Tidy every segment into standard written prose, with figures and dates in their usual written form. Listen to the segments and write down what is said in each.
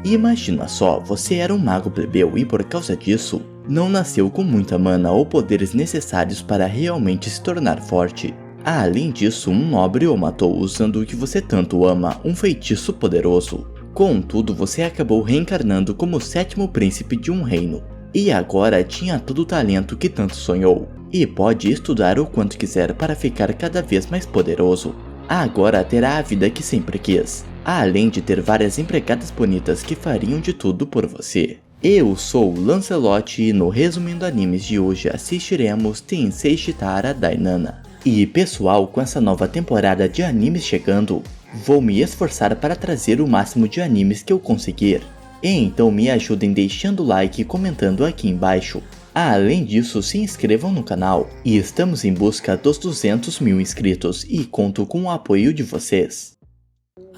Imagina só, você era um mago plebeu e por causa disso, não nasceu com muita mana ou poderes necessários para realmente se tornar forte. Além disso, um nobre o matou usando o que você tanto ama, um feitiço poderoso. Contudo, você acabou reencarnando como o 7º príncipe de um reino. E agora tinha todo o talento que tanto sonhou. E pode estudar o quanto quiser para ficar cada vez mais poderoso. Agora terá a vida que sempre quis. Além de ter várias empregadas bonitas que fariam de tudo por você. Eu sou o Lancelot e no Resumindo Animes de hoje assistiremos Tensei Shitara Dainana. E pessoal, com essa nova temporada de animes chegando, vou me esforçar para trazer o máximo de animes que eu conseguir. Então me ajudem deixando o like e comentando aqui embaixo. Além disso, se inscrevam no canal, e estamos em busca dos 200 mil inscritos e conto com o apoio de vocês.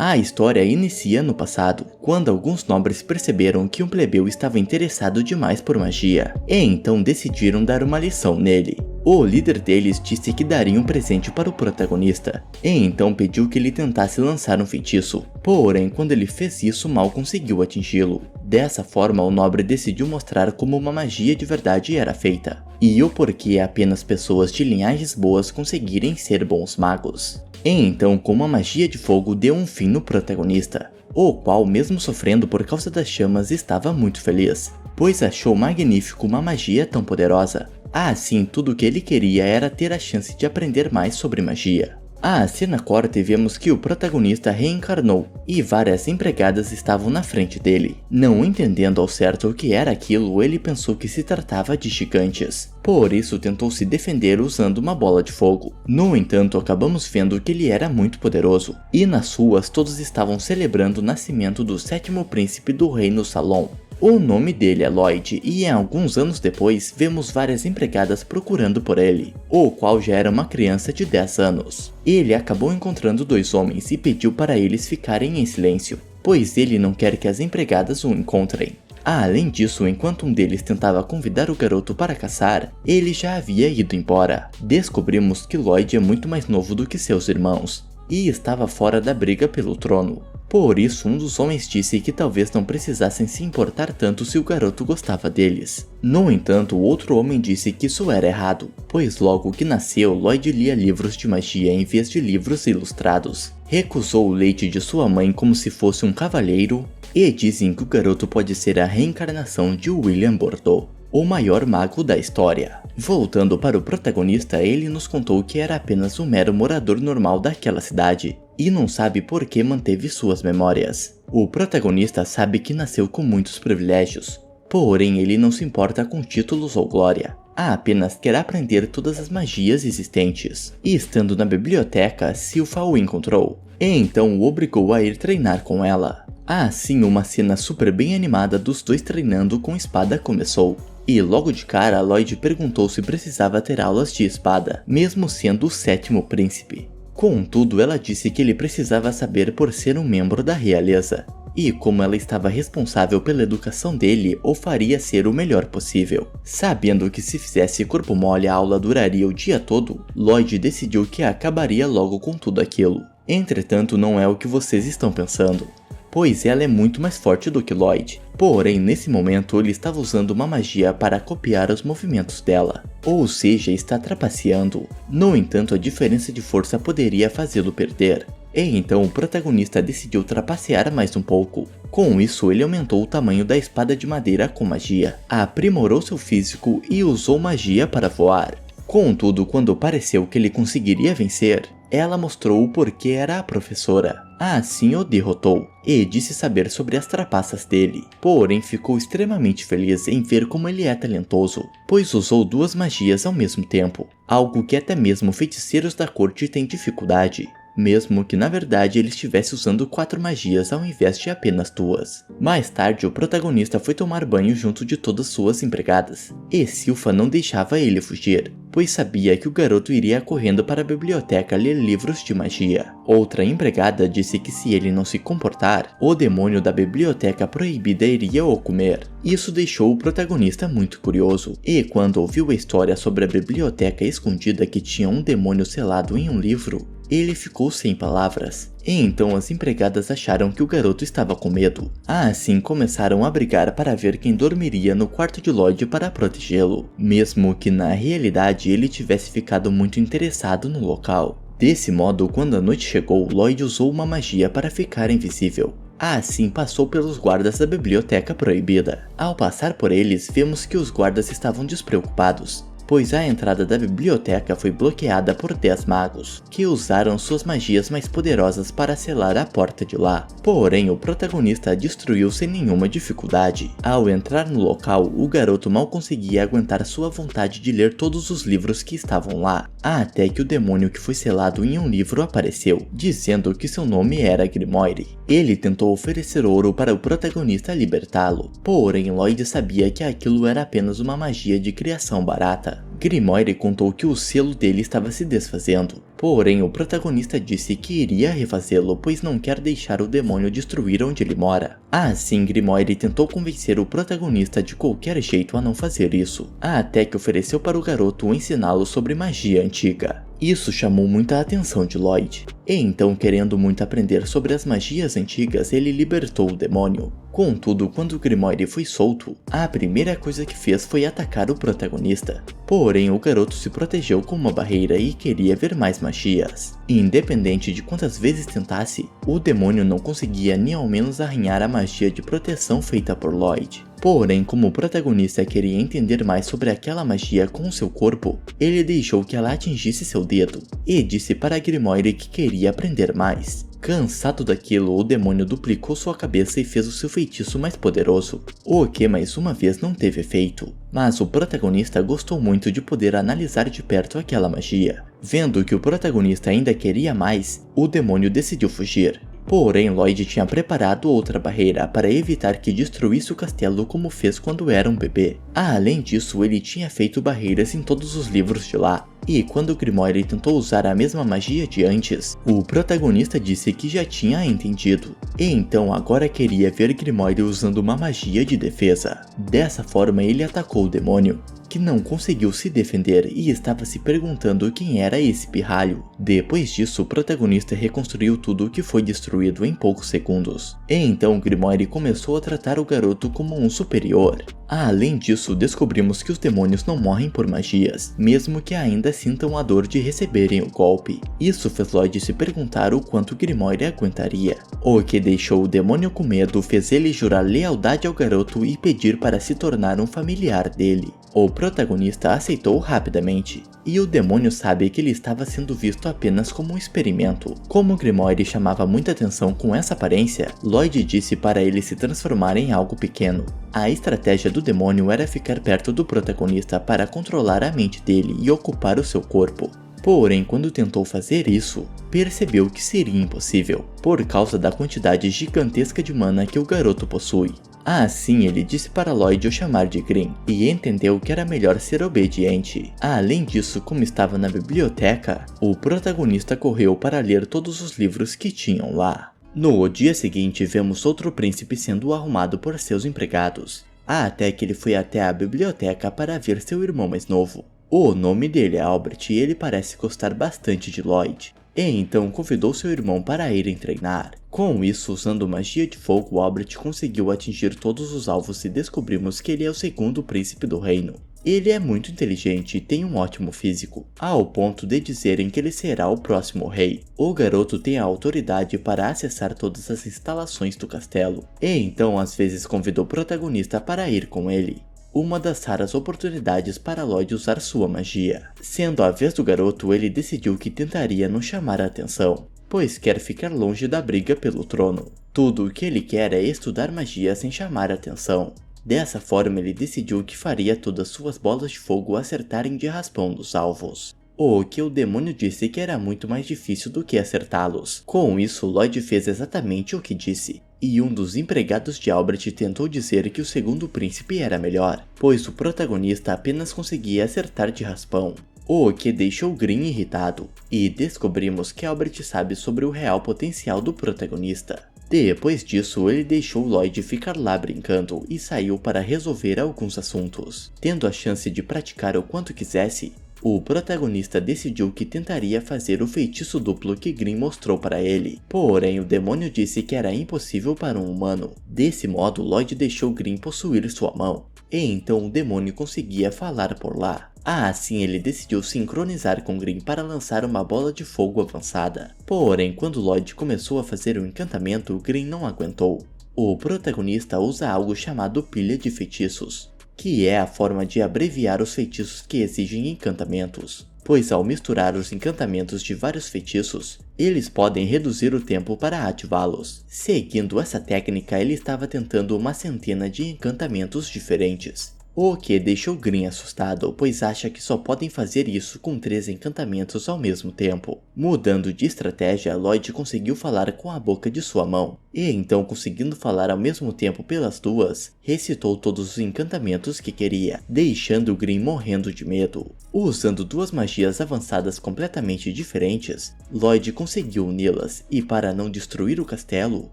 A história inicia no passado, quando alguns nobres perceberam que um plebeu estava interessado demais por magia, e então decidiram dar uma lição nele. O líder deles disse que daria um presente para o protagonista, e então pediu que ele tentasse lançar um feitiço, porém quando ele fez isso mal conseguiu atingi-lo. Dessa forma o nobre decidiu mostrar como uma magia de verdade era feita, e o porquê apenas pessoas de linhagens boas conseguirem ser bons magos. E então, como a magia de fogo deu um fim no protagonista, o qual mesmo sofrendo por causa das chamas estava muito feliz, pois achou magnífico uma magia tão poderosa. Assim, tudo o que ele queria era ter a chance de aprender mais sobre magia. A cena corta e vemos que o protagonista reencarnou e várias empregadas estavam na frente dele. Não entendendo ao certo o que era aquilo, ele pensou que se tratava de gigantes. Por isso tentou se defender usando uma bola de fogo. No entanto, acabamos vendo que ele era muito poderoso. E nas ruas todos estavam celebrando o nascimento do 7º príncipe do reino Salon. O nome dele é Lloyd e alguns anos depois vemos várias empregadas procurando por ele, o qual já era uma criança de 10 anos. Ele acabou encontrando 2 homens e pediu para eles ficarem em silêncio, pois ele não quer que as empregadas o encontrem. Além disso, enquanto um deles tentava convidar o garoto para caçar, ele já havia ido embora. Descobrimos que Lloyd é muito mais novo do que seus irmãos, e estava fora da briga pelo trono. Por isso, um dos homens disse que talvez não precisassem se importar tanto se o garoto gostava deles. No entanto, o outro homem disse que isso era errado, pois logo que nasceu, Lloyd lia livros de magia em vez de livros ilustrados. Recusou o leite de sua mãe como se fosse um cavalheiro, e dizem que o garoto pode ser a reencarnação de William Bordeaux, o maior mago da história. Voltando para o protagonista, ele nos contou que era apenas um mero morador normal daquela cidade, e não sabe por que manteve suas memórias. O protagonista sabe que nasceu com muitos privilégios, porém ele não se importa com títulos ou glória, apenas quer aprender todas as magias existentes. E estando na biblioteca, Silpha o encontrou, e então o obrigou a ir treinar com ela. Assim, uma cena super bem animada dos dois treinando com espada começou. E logo de cara, Lloyd perguntou se precisava ter aulas de espada, mesmo sendo o 7º príncipe. Contudo, ela disse que ele precisava saber por ser um membro da realeza, e como ela estava responsável pela educação dele, o faria ser o melhor possível. Sabendo que se fizesse corpo mole a aula duraria o dia todo, Lloyd decidiu que acabaria logo com tudo aquilo. Entretanto, não é o que vocês estão pensando, pois ela é muito mais forte do que Lloyd. Porém, nesse momento ele estava usando uma magia para copiar os movimentos dela, ou seja, está trapaceando. No entanto, a diferença de força poderia fazê-lo perder, e então o protagonista decidiu trapacear mais um pouco. Com isso, ele aumentou o tamanho da espada de madeira com magia, aprimorou seu físico e usou magia para voar. Contudo, quando pareceu que ele conseguiria vencer, ela mostrou o porquê era a professora. Assim o derrotou, e disse saber sobre as trapaças dele. Porém, ficou extremamente feliz em ver como ele é talentoso, pois usou 2 magias ao mesmo tempo, algo que até mesmo feiticeiros da corte têm dificuldade, mesmo que na verdade ele estivesse usando 4 magias ao invés de apenas 2. Mais tarde, o protagonista foi tomar banho junto de todas suas empregadas, e Silpha não deixava ele fugir, pois sabia que o garoto iria correndo para a biblioteca ler livros de magia. Outra empregada disse que se ele não se comportar, o demônio da biblioteca proibida iria o comer. Isso deixou o protagonista muito curioso, e quando ouviu a história sobre a biblioteca escondida que tinha um demônio selado em um livro, Ele ficou sem palavras. E então as empregadas acharam que o garoto estava com medo. Assim começaram a brigar para ver quem dormiria no quarto de Lloyd para protegê-lo, mesmo que na realidade ele tivesse ficado muito interessado no local. Desse modo, quando a noite chegou, Lloyd usou uma magia para ficar invisível. Assim passou pelos guardas da biblioteca proibida. Ao passar por eles, vemos que os guardas estavam despreocupados, pois a entrada da biblioteca foi bloqueada por 10 magos, que usaram suas magias mais poderosas para selar a porta de lá. Porém, o protagonista a destruiu sem nenhuma dificuldade. Ao entrar no local, o garoto mal conseguia aguentar sua vontade de ler todos os livros que estavam lá, até que o demônio que foi selado em um livro apareceu, dizendo que seu nome era Grimoire. Ele tentou oferecer ouro para o protagonista libertá-lo, porém Lloyd sabia que aquilo era apenas uma magia de criação barata. Grimoire contou que o selo dele estava se desfazendo, porém o protagonista disse que iria refazê-lo, pois não quer deixar o demônio destruir onde ele mora. Assim, Grimoire tentou convencer o protagonista de qualquer jeito a não fazer isso, até que ofereceu para o garoto ensiná-lo sobre magia antiga. Isso chamou muita atenção de Lloyd, e então, querendo muito aprender sobre as magias antigas, ele libertou o demônio. Contudo, quando Grimoire foi solto, a primeira coisa que fez foi atacar o protagonista. Porém, o garoto se protegeu com uma barreira e queria ver mais magias. Independente de quantas vezes tentasse, o demônio não conseguia nem ao menos arranhar a magia de proteção feita por Lloyd. Porém, como o protagonista queria entender mais sobre aquela magia com seu corpo, ele deixou que ela atingisse seu dedo, e disse para Grimoire que queria aprender mais. Cansado daquilo, o demônio duplicou sua cabeça e fez o seu feitiço mais poderoso, o que mais uma vez não teve efeito. Mas o protagonista gostou muito de poder analisar de perto aquela magia. Vendo que o protagonista ainda queria mais, o demônio decidiu fugir. Porém, Lloyd tinha preparado outra barreira para evitar que destruísse o castelo como fez quando era um bebê. Além disso, ele tinha feito barreiras em todos os livros de lá. E quando Grimoire tentou usar a mesma magia de antes, o protagonista disse que já tinha entendido. E então agora queria ver Grimoire usando uma magia de defesa. Dessa forma, ele atacou o demônio, que não conseguiu se defender e estava se perguntando quem era esse pirralho. Depois disso, o protagonista reconstruiu tudo o que foi destruído em poucos segundos. E então Grimoire começou a tratar o garoto como um superior. Além disso, descobrimos que os demônios não morrem por magias, mesmo que ainda sintam a dor de receberem o golpe. Isso fez Lloyd se perguntar o quanto Grimoire aguentaria. O que deixou o demônio com medo fez ele jurar lealdade ao garoto e pedir para se tornar um familiar dele. O protagonista aceitou rapidamente, e o demônio sabe que ele estava sendo visto apenas como um experimento. Como Grimoire chamava muita atenção com essa aparência, Lloyd disse para ele se transformar em algo pequeno. A estratégia do demônio era ficar perto do protagonista para controlar a mente dele e ocupar o seu corpo. Porém, quando tentou fazer isso, percebeu que seria impossível, por causa da quantidade gigantesca de mana que o garoto possui. Assim, ele disse para Lloyd o chamar de Grim, e entendeu que era melhor ser obediente. Além disso, como estava na biblioteca, o protagonista correu para ler todos os livros que tinham lá. No dia seguinte, vemos outro príncipe sendo arrumado por seus empregados, até que ele foi até a biblioteca para ver seu irmão mais novo. O nome dele é Albert e ele parece gostar bastante de Lloyd. E então convidou seu irmão para irem treinar. Com isso, usando magia de fogo, Albert conseguiu atingir todos os alvos e descobrimos que ele é o segundo príncipe do reino. Ele é muito inteligente e tem um ótimo físico, ao ponto de dizerem que ele será o próximo rei. O garoto tem a autoridade para acessar todas as instalações do castelo, e então às vezes convidou o protagonista para ir com ele. Uma das raras oportunidades para Lloyd usar sua magia. Sendo a vez do garoto, ele decidiu que tentaria não chamar a atenção, pois quer ficar longe da briga pelo trono. Tudo o que ele quer é estudar magia sem chamar a atenção. Dessa forma, ele decidiu que faria todas suas bolas de fogo acertarem de raspão nos alvos. O que o demônio disse que era muito mais difícil do que acertá-los. Com isso, Lloyd fez exatamente o que disse. E um dos empregados de Albert tentou dizer que o segundo príncipe era melhor, pois o protagonista apenas conseguia acertar de raspão. O que deixou Grim irritado, e descobrimos que Albert sabe sobre o real potencial do protagonista. Depois disso, ele deixou Lloyd ficar lá brincando e saiu para resolver alguns assuntos. Tendo a chance de praticar o quanto quisesse, o protagonista decidiu que tentaria fazer o feitiço duplo que Grimm mostrou para ele, porém o demônio disse que era impossível para um humano. Desse modo, Lloyd deixou Grimm possuir sua mão, e então o demônio conseguia falar por lá. Assim ele decidiu sincronizar com Grimm para lançar uma bola de fogo avançada. Porém, quando Lloyd começou a fazer o encantamento, Grimm não aguentou. O protagonista usa algo chamado pilha de feitiços, que é a forma de abreviar os feitiços que exigem encantamentos, pois ao misturar os encantamentos de vários feitiços, eles podem reduzir o tempo para ativá-los. Seguindo essa técnica, ele estava tentando uma centena de encantamentos diferentes, o que deixou Grimm assustado, pois acha que só podem fazer isso com 3 encantamentos ao mesmo tempo. Mudando de estratégia, Lloyd conseguiu falar com a boca de sua mão, e então, conseguindo falar ao mesmo tempo pelas duas, recitou todos os encantamentos que queria, deixando Grimm morrendo de medo. Usando 2 magias avançadas completamente diferentes, Lloyd conseguiu uni-las e, para não destruir o castelo,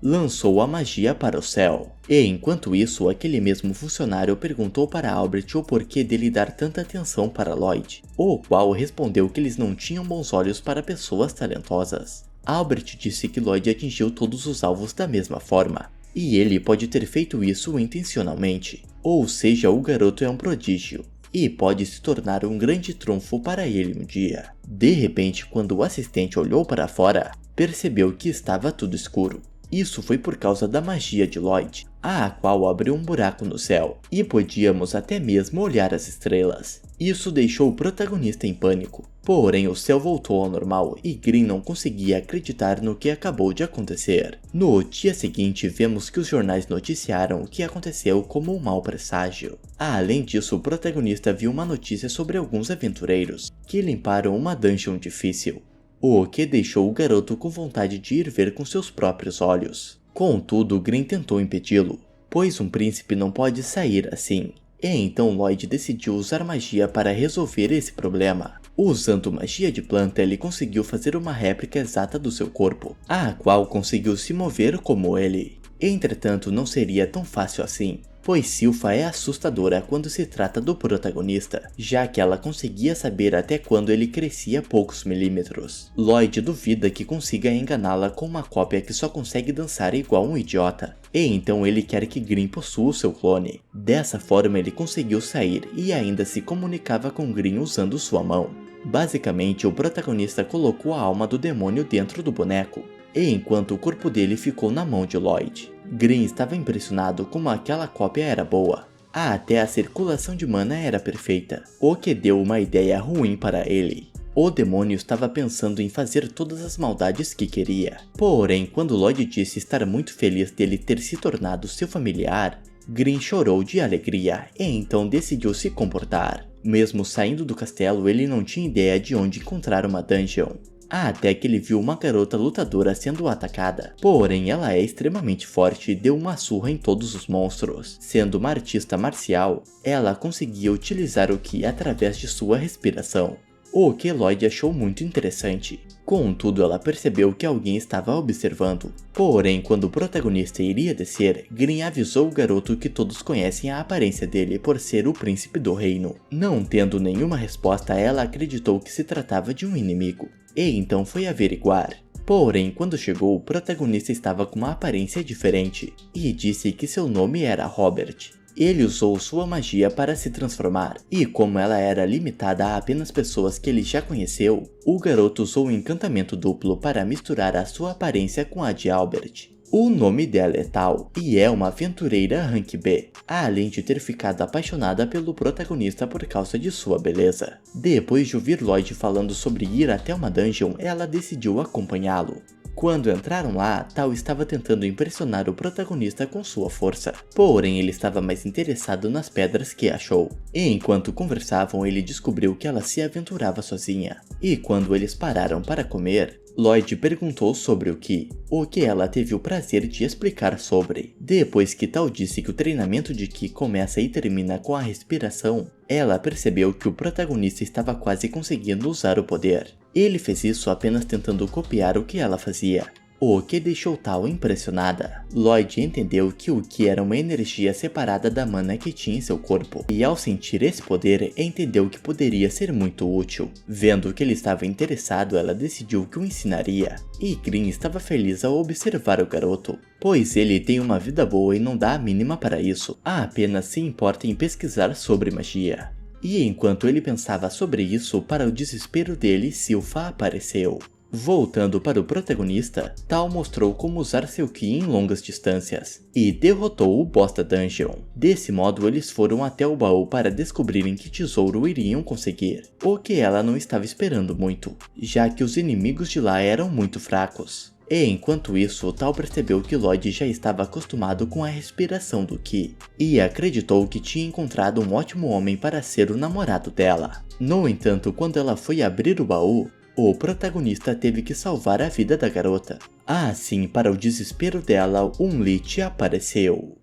lançou a magia para o céu. E enquanto isso, aquele mesmo funcionário perguntou para Albert o porquê dele dar tanta atenção para Lloyd, o qual respondeu que eles não tinham bons olhos para pessoas talentosas. Albert disse que Lloyd atingiu todos os alvos da mesma forma, e ele pode ter feito isso intencionalmente, ou seja, o garoto é um prodígio, e pode se tornar um grande trunfo para ele um dia. De repente, quando o assistente olhou para fora, percebeu que estava tudo escuro. Isso foi por causa da magia de Lloyd, a qual abriu um buraco no céu, e podíamos até mesmo olhar as estrelas. Isso deixou o protagonista em pânico, porém o céu voltou ao normal e Grimm não conseguia acreditar no que acabou de acontecer. No dia seguinte, vemos que os jornais noticiaram o que aconteceu como um mau presságio. Além disso, o protagonista viu uma notícia sobre alguns aventureiros que limparam uma dungeon difícil, o que deixou o garoto com vontade de ir ver com seus próprios olhos. Contudo, Grimm tentou impedi-lo, pois um príncipe não pode sair assim. E então Lloyd decidiu usar magia para resolver esse problema. Usando magia de planta, ele conseguiu fazer uma réplica exata do seu corpo, a qual conseguiu se mover como ele. Entretanto, não seria tão fácil assim, pois Silpha é assustadora quando se trata do protagonista, já que ela conseguia saber até quando ele crescia poucos milímetros. Lloyd duvida que consiga enganá-la com uma cópia que só consegue dançar igual um idiota, e então ele quer que Grimm possua o seu clone. Dessa forma ele conseguiu sair e ainda se comunicava com Grimm usando sua mão. Basicamente, o protagonista colocou a alma do demônio dentro do boneco, e enquanto o corpo dele ficou na mão de Lloyd. Grimm estava impressionado como aquela cópia era boa. Até a circulação de mana era perfeita, o que deu uma ideia ruim para ele. O demônio estava pensando em fazer todas as maldades que queria. Porém, quando Lloyd disse estar muito feliz dele ter se tornado seu familiar, Grimm chorou de alegria e então decidiu se comportar. Mesmo saindo do castelo, ele não tinha ideia de onde encontrar uma dungeon. Até que ele viu uma garota lutadora sendo atacada, porém ela é extremamente forte e deu uma surra em todos os monstros. Sendo uma artista marcial, ela conseguia utilizar o Ki através de sua respiração, o que Lloyd achou muito interessante. Contudo, ela percebeu que alguém estava observando. Porém, quando o protagonista iria descer, Grimm avisou o garoto que todos conhecem a aparência dele por ser o príncipe do reino. Não tendo nenhuma resposta, ela acreditou que se tratava de um inimigo, e então foi averiguar. Porém, quando chegou, o protagonista estava com uma aparência diferente, e disse que seu nome era Robert. Ele usou sua magia para se transformar, e como ela era limitada a apenas pessoas que ele já conheceu, o garoto usou um encantamento duplo para misturar a sua aparência com a de Albert. O nome dela é Tal, e é uma aventureira Rank B, além de ter ficado apaixonada pelo protagonista por causa de sua beleza. Depois de ouvir Lloyd falando sobre ir até uma dungeon, ela decidiu acompanhá-lo. Quando entraram lá, Tal estava tentando impressionar o protagonista com sua força, porém ele estava mais interessado nas pedras que achou. E enquanto conversavam, ele descobriu que ela se aventurava sozinha. E quando eles pararam para comer, Lloyd perguntou sobre o que ela teve o prazer de explicar sobre. Depois que Tal disse que o treinamento de Ki começa e termina com a respiração, ela percebeu que o protagonista estava quase conseguindo usar o poder. Ele fez isso apenas tentando copiar o que ela fazia, o que deixou Tal impressionada. Lloyd entendeu que o Ki era uma energia separada da mana que tinha em seu corpo, e ao sentir esse poder, entendeu que poderia ser muito útil. Vendo que ele estava interessado, ela decidiu que o ensinaria, e Green estava feliz ao observar o garoto, pois ele tem uma vida boa e não dá a mínima para isso, apenas se importa em pesquisar sobre magia. E enquanto ele pensava sobre isso, para o desespero dele, Silpha apareceu. Voltando para o protagonista, Tal mostrou como usar seu Ki em longas distâncias, e derrotou o boss da dungeon. Desse modo, eles foram até o baú para descobrirem que tesouro iriam conseguir, o que ela não estava esperando muito, já que os inimigos de lá eram muito fracos. E enquanto isso, Tal percebeu que Lloyd já estava acostumado com a respiração do Ki, e acreditou que tinha encontrado um ótimo homem para ser o namorado dela. No entanto, quando ela foi abrir o baú, o protagonista teve que salvar a vida da garota. Assim, para o desespero dela, um Lich apareceu.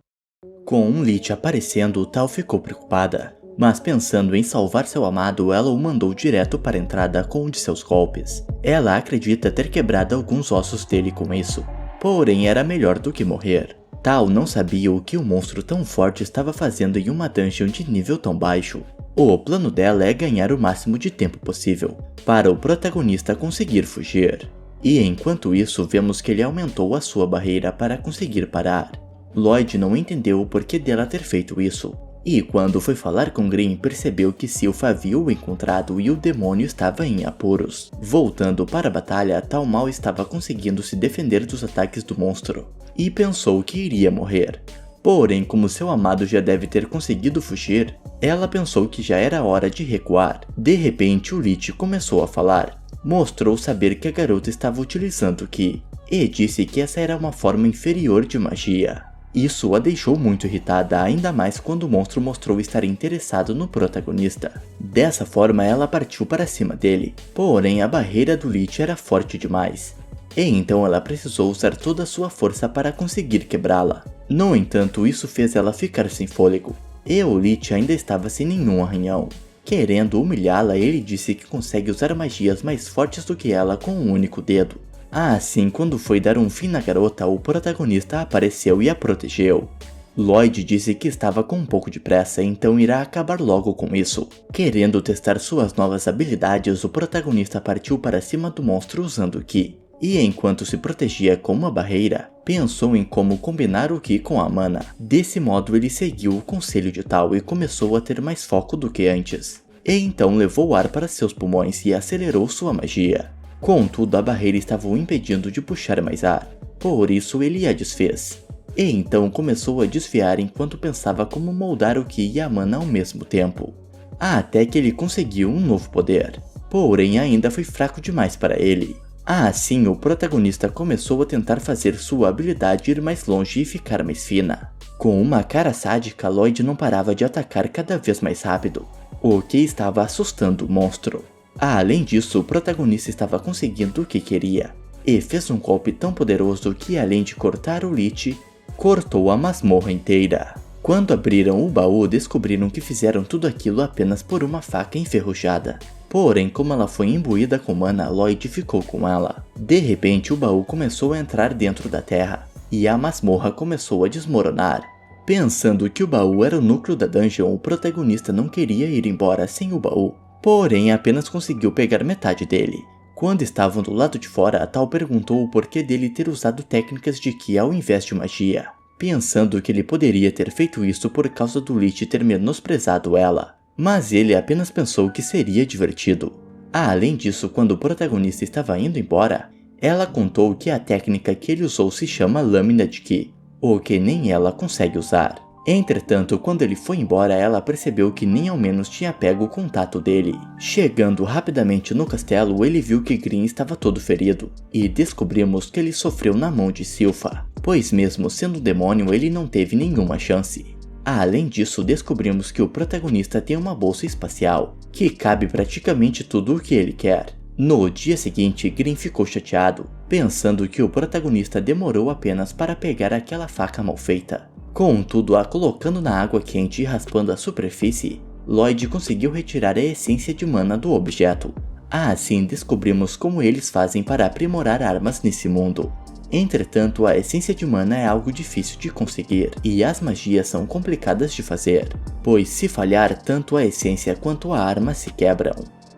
Com um Lich aparecendo, Tal ficou preocupada, mas pensando em salvar seu amado, ela o mandou direto para a entrada com um de seus golpes. Ela acredita ter quebrado alguns ossos dele com isso, porém era melhor do que morrer. Tal não sabia o que um monstro tão forte estava fazendo em uma dungeon de nível tão baixo. O plano dela é ganhar o máximo de tempo possível, para o protagonista conseguir fugir. E enquanto isso, vemos que ele aumentou a sua barreira para conseguir parar. Lloyd não entendeu o porquê dela ter feito isso, e quando foi falar com Green, percebeu que Silpha havia o encontrado e o demônio estava em apuros. Voltando para a batalha, Tal mal estava conseguindo se defender dos ataques do monstro, e pensou que iria morrer. Porém, como seu amado já deve ter conseguido fugir, ela pensou que já era hora de recuar. De repente, o Lich começou a falar. Mostrou saber que a garota estava utilizando o Ki, e disse que essa era uma forma inferior de magia. Isso a deixou muito irritada, ainda mais quando o monstro mostrou estar interessado no protagonista. Dessa forma, ela partiu para cima dele, porém a barreira do Lich era forte demais, e então ela precisou usar toda a sua força para conseguir quebrá-la. No entanto, isso fez ela ficar sem fôlego, e o Lich ainda estava sem nenhum arranhão. Querendo humilhá-la, ele disse que consegue usar magias mais fortes do que ela com um único dedo. Assim, quando foi dar um fim na garota, o protagonista apareceu e a protegeu. Lloyd disse que estava com um pouco de pressa, então irá acabar logo com isso. Querendo testar suas novas habilidades, o protagonista partiu para cima do monstro usando o Ki. E enquanto se protegia com uma barreira, pensou em como combinar o Ki com a mana. Desse modo, ele seguiu o conselho de Tal e começou a ter mais foco do que antes. E então levou ar para seus pulmões e acelerou sua magia. Contudo, a barreira estava o impedindo de puxar mais ar, por isso ele a desfez. E então começou a desviar enquanto pensava como moldar o Ki e a mana ao mesmo tempo. Até que ele conseguiu um novo poder, porém ainda foi fraco demais para ele. Assim, o protagonista começou a tentar fazer sua habilidade ir mais longe e ficar mais fina. Com uma cara sádica, Lloyd não parava de atacar cada vez mais rápido, o que estava assustando o monstro. Além disso, o protagonista estava conseguindo o que queria, e fez um golpe tão poderoso que, além de cortar o Lich, cortou a masmorra inteira. Quando abriram o baú, descobriram que fizeram tudo aquilo apenas por uma faca enferrujada. Porém, como ela foi imbuída com mana, Lloyd ficou com ela. De repente, o baú começou a entrar dentro da terra, e a masmorra começou a desmoronar. Pensando que o baú era o núcleo da dungeon, o protagonista não queria ir embora sem o baú, porém apenas conseguiu pegar metade dele. Quando estavam do lado de fora, Tal perguntou o porquê dele ter usado técnicas de Ki ao invés de magia, pensando que ele poderia ter feito isso por causa do Lich ter menosprezado ela. Mas ele apenas pensou que seria divertido. Além disso, quando o protagonista estava indo embora, ela contou que a técnica que ele usou se chama Lâmina de Ki, o que nem ela consegue usar. Entretanto, quando ele foi embora, ela percebeu que nem ao menos tinha pego o contato dele. Chegando rapidamente no castelo, ele viu que Green estava todo ferido, e descobrimos que ele sofreu na mão de Silpha, pois mesmo sendo um demônio, ele não teve nenhuma chance. Além disso, descobrimos que o protagonista tem uma bolsa espacial, que cabe praticamente tudo o que ele quer. No dia seguinte, Green ficou chateado, pensando que o protagonista demorou apenas para pegar aquela faca mal feita. Contudo, a colocando na água quente e raspando a superfície, Lloyd conseguiu retirar a essência de mana do objeto. Assim, descobrimos como eles fazem para aprimorar armas nesse mundo. Entretanto, a essência de mana é algo difícil de conseguir, e as magias são complicadas de fazer, pois se falhar, tanto a essência quanto a arma se quebram.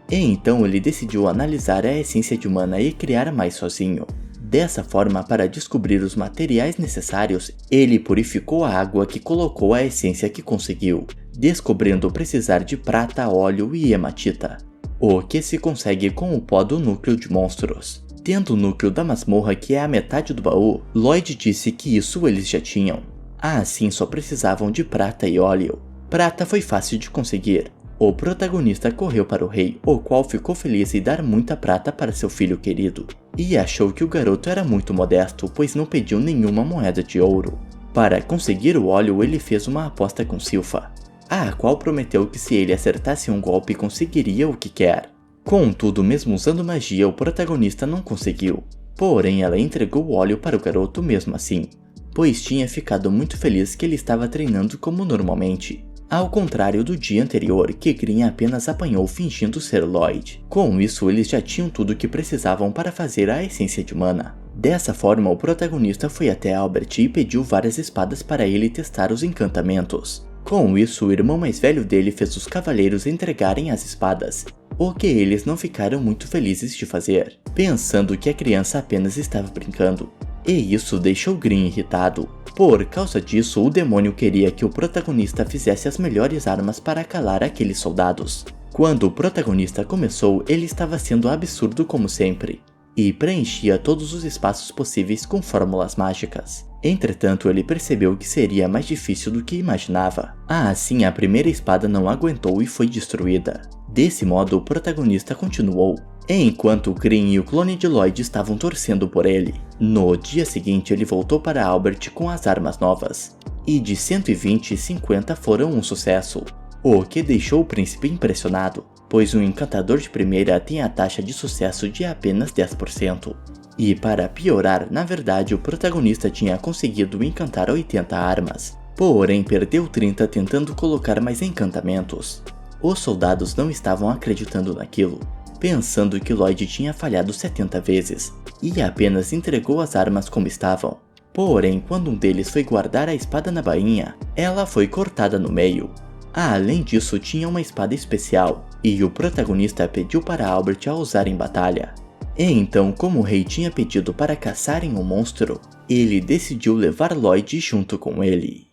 E então ele decidiu analisar a essência de mana e criar mais sozinho. Dessa forma, para descobrir os materiais necessários, ele purificou a água que colocou a essência que conseguiu, descobrindo precisar de prata, óleo e hematita, o que se consegue com o pó do núcleo de monstros. Tendo o núcleo da masmorra, que é a metade do baú, Lloyd disse que isso eles já tinham. Assim só precisavam de prata e óleo. Prata foi fácil de conseguir. O protagonista correu para o rei, o qual ficou feliz em dar muita prata para seu filho querido, e achou que o garoto era muito modesto, pois não pediu nenhuma moeda de ouro. Para conseguir o óleo, ele fez uma aposta com Silpha, a qual prometeu que se ele acertasse um golpe conseguiria o que quer. Contudo, mesmo usando magia, o protagonista não conseguiu, porém ela entregou o óleo para o garoto mesmo assim, pois tinha ficado muito feliz que ele estava treinando como normalmente. Ao contrário do dia anterior, que Green apenas apanhou fingindo ser Lloyd. Com isso, eles já tinham tudo o que precisavam para fazer a essência de mana. Dessa forma, o protagonista foi até Albert e pediu várias espadas para ele testar os encantamentos. Com isso, o irmão mais velho dele fez os cavaleiros entregarem as espadas, o que eles não ficaram muito felizes de fazer, pensando que a criança apenas estava brincando. E isso deixou Green irritado. Por causa disso, o demônio queria que o protagonista fizesse as melhores armas para calar aqueles soldados. Quando o protagonista começou, ele estava sendo absurdo como sempre, e preenchia todos os espaços possíveis com fórmulas mágicas. Entretanto, ele percebeu que seria mais difícil do que imaginava. Assim, a primeira espada não aguentou e foi destruída. Desse modo, o protagonista continuou, enquanto Green e o clone de Lloyd estavam torcendo por ele. No dia seguinte, ele voltou para Albert com as armas novas, e de 120, 50 foram um sucesso, o que deixou o príncipe impressionado, pois um encantador de primeira tem a taxa de sucesso de apenas 10%. E para piorar, na verdade o protagonista tinha conseguido encantar 80 armas, porém perdeu 30 tentando colocar mais encantamentos. Os soldados não estavam acreditando naquilo, pensando que Lloyd tinha falhado 70 vezes, e apenas entregou as armas como estavam. Porém, quando um deles foi guardar a espada na bainha, ela foi cortada no meio. Além disso, tinha uma espada especial, e o protagonista pediu para Albert a usar em batalha. E então, como o rei tinha pedido para caçarem um monstro, ele decidiu levar Lloyd junto com ele.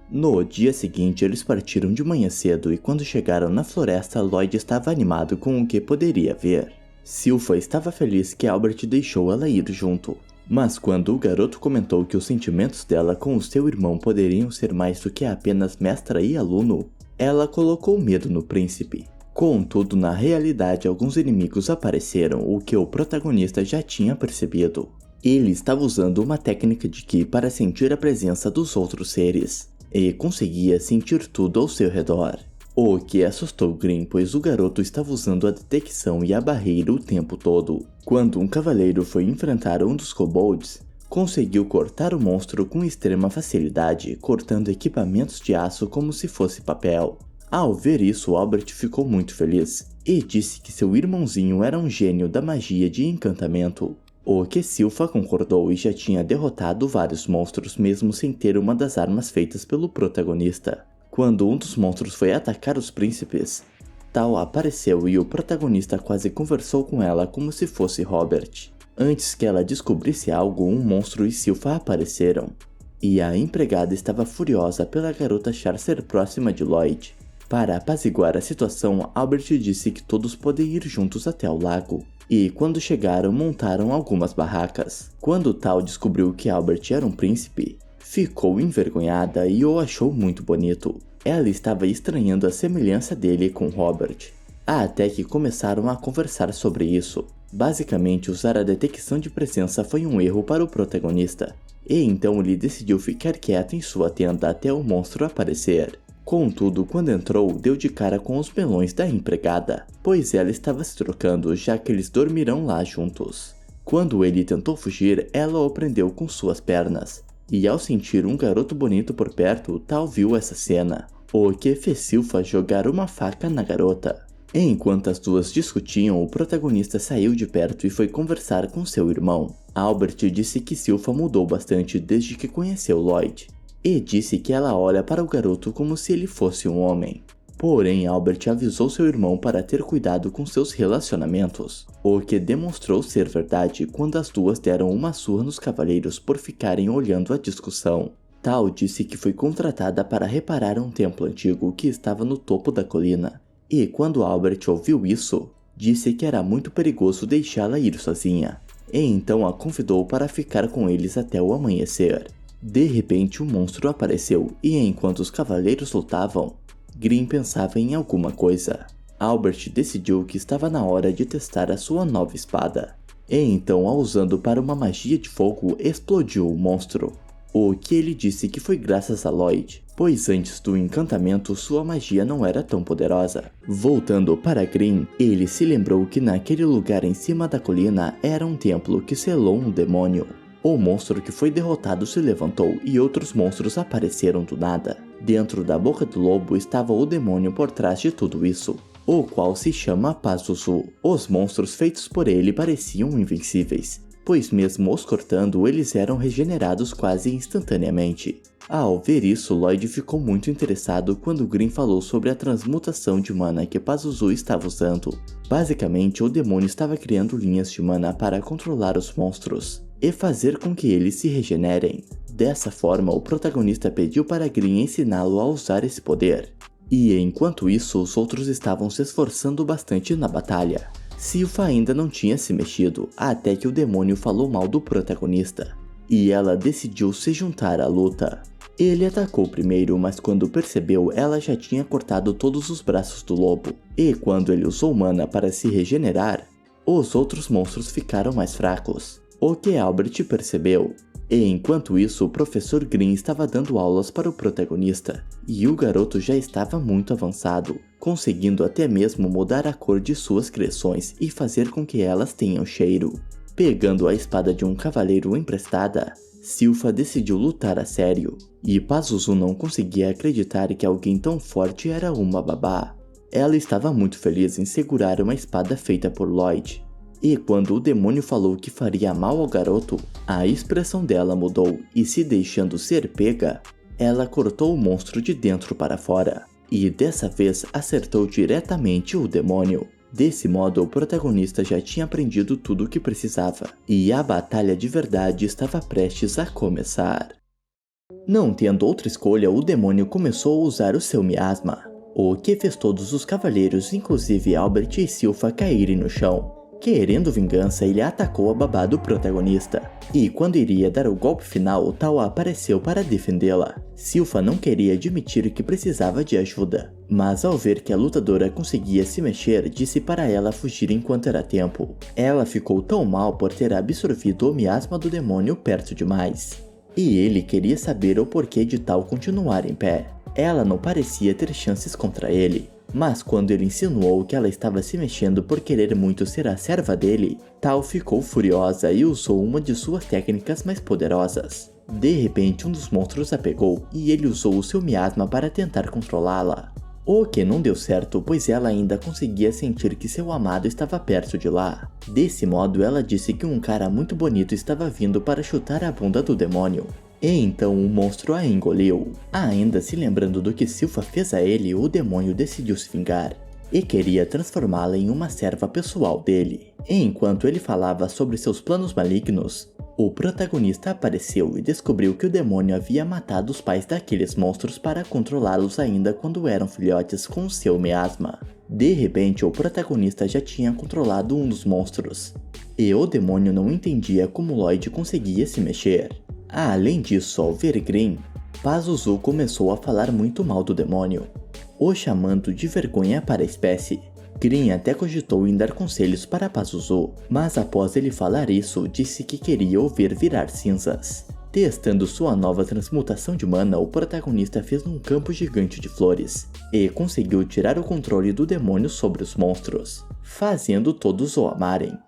No dia seguinte, eles partiram de manhã cedo e quando chegaram na floresta, Lloyd estava animado com o que poderia ver. Silpha estava feliz que Albert deixou ela ir junto, mas quando o garoto comentou que os sentimentos dela com o seu irmão poderiam ser mais do que apenas mestra e aluno, ela colocou medo no príncipe. Contudo, na realidade, alguns inimigos apareceram, o que o protagonista já tinha percebido. Ele estava usando uma técnica de Ki para sentir a presença dos outros seres, e conseguia sentir tudo ao seu redor, o que assustou Green, pois o garoto estava usando a detecção e a barreira o tempo todo. Quando um cavaleiro foi enfrentar um dos kobolds, conseguiu cortar o monstro com extrema facilidade, cortando equipamentos de aço como se fosse papel. Ao ver isso, Albert ficou muito feliz, e disse que seu irmãozinho era um gênio da magia de encantamento, o que Silpha concordou e já tinha derrotado vários monstros mesmo sem ter uma das armas feitas pelo protagonista. Quando um dos monstros foi atacar os príncipes, Tal apareceu e o protagonista quase conversou com ela como se fosse Robert. Antes que ela descobrisse algo, um monstro e Silpha apareceram, e a empregada estava furiosa pela garota achar ser próxima de Lloyd. Para apaziguar a situação, Albert disse que todos podem ir juntos até o lago. E quando chegaram, montaram algumas barracas. Quando Tal descobriu que Albert era um príncipe, ficou envergonhada e o achou muito bonito. Ela estava estranhando a semelhança dele com Robert, até que começaram a conversar sobre isso. Basicamente, usar a detecção de presença foi um erro para o protagonista, e então ele decidiu ficar quieto em sua tenda até o monstro aparecer. Contudo, quando entrou, deu de cara com os melões da empregada, pois ela estava se trocando, já que eles dormirão lá juntos. Quando ele tentou fugir, ela o prendeu com suas pernas, e ao sentir um garoto bonito por perto, Tal viu essa cena, o que fez Silpha jogar uma faca na garota. Enquanto as duas discutiam, o protagonista saiu de perto e foi conversar com seu irmão. Albert disse que Silpha mudou bastante desde que conheceu Lloyd, e disse que ela olha para o garoto como se ele fosse um homem. Porém, Albert avisou seu irmão para ter cuidado com seus relacionamentos, o que demonstrou ser verdade quando as duas deram uma surra nos cavaleiros por ficarem olhando a discussão. Tal disse que foi contratada para reparar um templo antigo que estava no topo da colina, e quando Albert ouviu isso, disse que era muito perigoso deixá-la ir sozinha, e então a convidou para ficar com eles até o amanhecer. De repente, um monstro apareceu, e enquanto os cavaleiros lutavam, Grimm pensava em alguma coisa. Albert decidiu que estava na hora de testar a sua nova espada, e então, a usando para uma magia de fogo, explodiu o monstro. O que ele disse que foi graças a Lloyd, pois antes do encantamento sua magia não era tão poderosa. Voltando para Grimm, ele se lembrou que naquele lugar em cima da colina era um templo que selou um demônio. O monstro que foi derrotado se levantou e outros monstros apareceram do nada. Dentro da boca do lobo estava o demônio por trás de tudo isso, o qual se chama Pazuzu. Os monstros feitos por ele pareciam invencíveis, pois mesmo os cortando eles eram regenerados quase instantaneamente. Ao ver isso, Lloyd ficou muito interessado quando Grimm falou sobre a transmutação de mana que Pazuzu estava usando. Basicamente, o demônio estava criando linhas de mana para controlar os monstros e fazer com que eles se regenerem. Dessa forma, o protagonista pediu para Grimm ensiná-lo a usar esse poder. E enquanto isso, os outros estavam se esforçando bastante na batalha. Silpha ainda não tinha se mexido, até que o demônio falou mal do protagonista, e ela decidiu se juntar à luta. Ele atacou primeiro, mas quando percebeu, ela já tinha cortado todos os braços do lobo, e quando ele usou mana para se regenerar, os outros monstros ficaram mais fracos, o que Albert percebeu. E enquanto isso, o professor Grimm estava dando aulas para o protagonista, e o garoto já estava muito avançado, conseguindo até mesmo mudar a cor de suas criações e fazer com que elas tenham cheiro. Pegando a espada de um cavaleiro emprestada, Silpha decidiu lutar a sério, e Pazuzu não conseguia acreditar que alguém tão forte era uma babá. Ela estava muito feliz em segurar uma espada feita por Lloyd. E quando o demônio falou que faria mal ao garoto, a expressão dela mudou e, se deixando ser pega, ela cortou o monstro de dentro para fora, e dessa vez acertou diretamente o demônio. Desse modo, o protagonista já tinha aprendido tudo o que precisava, e a batalha de verdade estava prestes a começar. Não tendo outra escolha, o demônio começou a usar o seu miasma, o que fez todos os cavaleiros, inclusive Albert e Silpha, caírem no chão. Querendo vingança, ele atacou a babá do protagonista, e quando iria dar o golpe final, Tal apareceu para defendê-la. Silpha não queria admitir que precisava de ajuda, mas ao ver que a lutadora conseguia se mexer, disse para ela fugir enquanto era tempo. Ela ficou tão mal por ter absorvido o miasma do demônio perto demais, e ele queria saber o porquê de Tal continuar em pé. Ela não parecia ter chances contra ele. Mas quando ele insinuou que ela estava se mexendo por querer muito ser a serva dele, Tal ficou furiosa e usou uma de suas técnicas mais poderosas. De repente, um dos monstros a pegou e ele usou o seu miasma para tentar controlá-la. O que não deu certo, pois ela ainda conseguia sentir que seu amado estava perto de lá. Desse modo, ela disse que um cara muito bonito estava vindo para chutar a bunda do demônio. E então o monstro a engoliu. Ainda se lembrando do que Silpha fez a ele, o demônio decidiu se vingar e queria transformá-la em uma serva pessoal dele. Enquanto ele falava sobre seus planos malignos, o protagonista apareceu e descobriu que o demônio havia matado os pais daqueles monstros para controlá-los ainda quando eram filhotes com seu miasma. De repente, o protagonista já tinha controlado um dos monstros, e o demônio não entendia como Lloyd conseguia se mexer. Além disso, ao ver Grimm, Pazuzu começou a falar muito mal do demônio, o chamando de vergonha para a espécie. Grimm até cogitou em dar conselhos para Pazuzu, mas após ele falar isso, disse que queria ouvir virar cinzas. Testando sua nova transmutação de mana, o protagonista fez um campo gigante de flores, e conseguiu tirar o controle do demônio sobre os monstros, fazendo todos o amarem,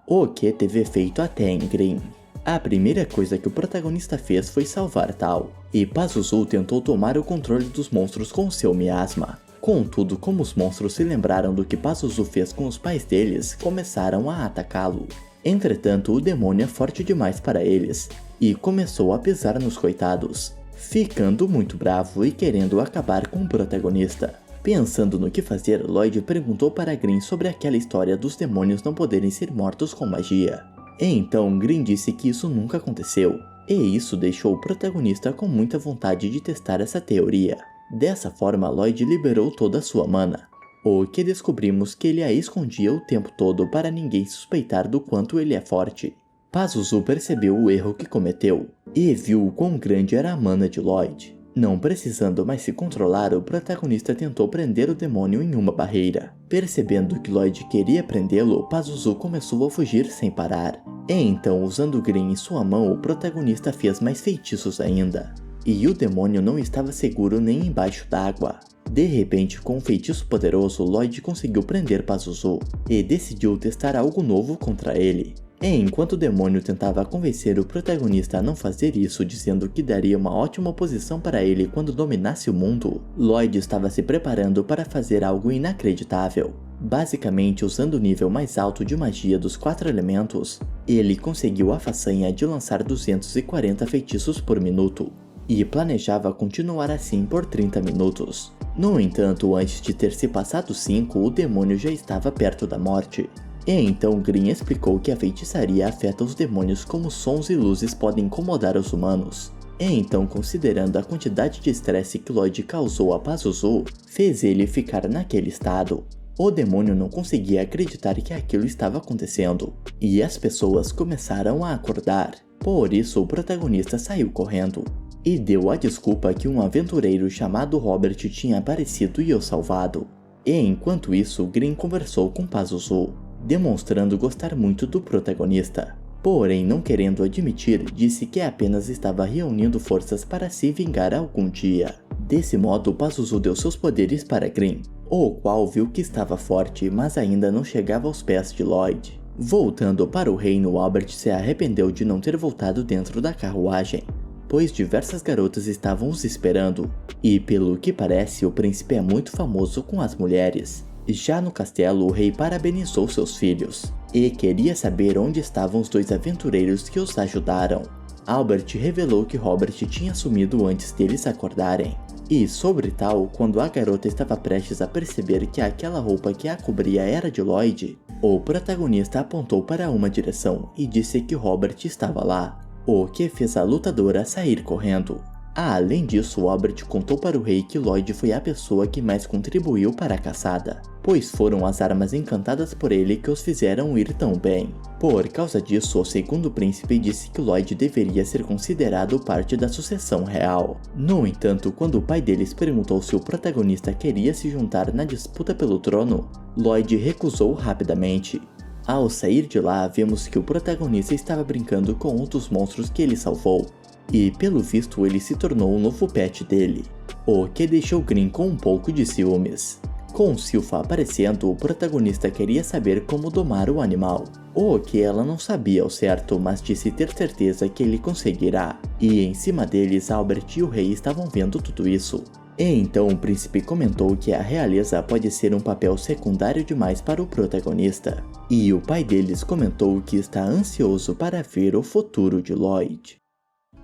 o que teve efeito até em Grimm. A primeira coisa que o protagonista fez foi salvar Tal, e Pazuzu tentou tomar o controle dos monstros com seu miasma. Contudo, como os monstros se lembraram do que Pazuzu fez com os pais deles, começaram a atacá-lo. Entretanto, o demônio é forte demais para eles, e começou a pisar nos coitados, ficando muito bravo e querendo acabar com o protagonista. Pensando no que fazer, Lloyd perguntou para Green sobre aquela história dos demônios não poderem ser mortos com magia. Então Green disse que isso nunca aconteceu, e isso deixou o protagonista com muita vontade de testar essa teoria. Dessa forma, Lloyd liberou toda a sua mana, o que descobrimos que ele a escondia o tempo todo para ninguém suspeitar do quanto ele é forte. Pazuzu percebeu o erro que cometeu, e viu o quão grande era a mana de Lloyd. Não precisando mais se controlar, o protagonista tentou prender o demônio em uma barreira. Percebendo que Lloyd queria prendê-lo, Pazuzu começou a fugir sem parar. E então, usando Green em sua mão, o protagonista fez mais feitiços ainda. E o demônio não estava seguro nem embaixo d'água. De repente, com um feitiço poderoso, Lloyd conseguiu prender Pazuzu e decidiu testar algo novo contra ele. E enquanto o demônio tentava convencer o protagonista a não fazer isso, dizendo que daria uma ótima oposição para ele quando dominasse o mundo, Lloyd estava se preparando para fazer algo inacreditável. Basicamente, usando o nível mais alto de magia dos 4 elementos, ele conseguiu a façanha de lançar 240 feitiços por minuto, e planejava continuar assim por 30 minutos. No entanto, antes de ter se passado 5, o demônio já estava perto da morte. E então Green explicou que a feitiçaria afeta os demônios como sons e luzes podem incomodar os humanos. E então, considerando a quantidade de estresse que Lloyd causou a Pazuzu, fez ele ficar naquele estado. O demônio não conseguia acreditar que aquilo estava acontecendo, e as pessoas começaram a acordar. Por isso, o protagonista saiu correndo e deu a desculpa que um aventureiro chamado Robert tinha aparecido e o salvado. E enquanto isso, Green conversou com Pazuzu, demonstrando gostar muito do protagonista. Porém, não querendo admitir, disse que apenas estava reunindo forças para se vingar algum dia. Desse modo, Pazuzu deu seus poderes para Green, o qual viu que estava forte, mas ainda não chegava aos pés de Lloyd. Voltando para o reino, Albert se arrependeu de não ter voltado dentro da carruagem, pois diversas garotas estavam os esperando, e pelo que parece, o príncipe é muito famoso com as mulheres. Já no castelo, o rei parabenizou seus filhos, e queria saber onde estavam os 2 aventureiros que os ajudaram. Albert revelou que Robert tinha sumido antes deles acordarem, e sobre tal, quando a garota estava prestes a perceber que aquela roupa que a cobria era de Lloyd, o protagonista apontou para uma direção e disse que Robert estava lá, o que fez a lutadora sair correndo. Além disso, Albert contou para o rei que Lloyd foi a pessoa que mais contribuiu para a caçada, pois foram as armas encantadas por ele que os fizeram ir tão bem. Por causa disso, o segundo príncipe disse que Lloyd deveria ser considerado parte da sucessão real. No entanto, quando o pai deles perguntou se o protagonista queria se juntar na disputa pelo trono, Lloyd recusou rapidamente. Ao sair de lá, vemos que o protagonista estava brincando com um dos monstros que ele salvou, e pelo visto ele se tornou o novo pet dele, o que deixou Green com um pouco de ciúmes. Com Silpha aparecendo, o protagonista queria saber como domar o animal, o que ela não sabia ao certo, mas disse ter certeza que ele conseguirá, e em cima deles Albert e o rei estavam vendo tudo isso. E então o príncipe comentou que a realeza pode ser um papel secundário demais para o protagonista, e o pai deles comentou que está ansioso para ver o futuro de Lloyd.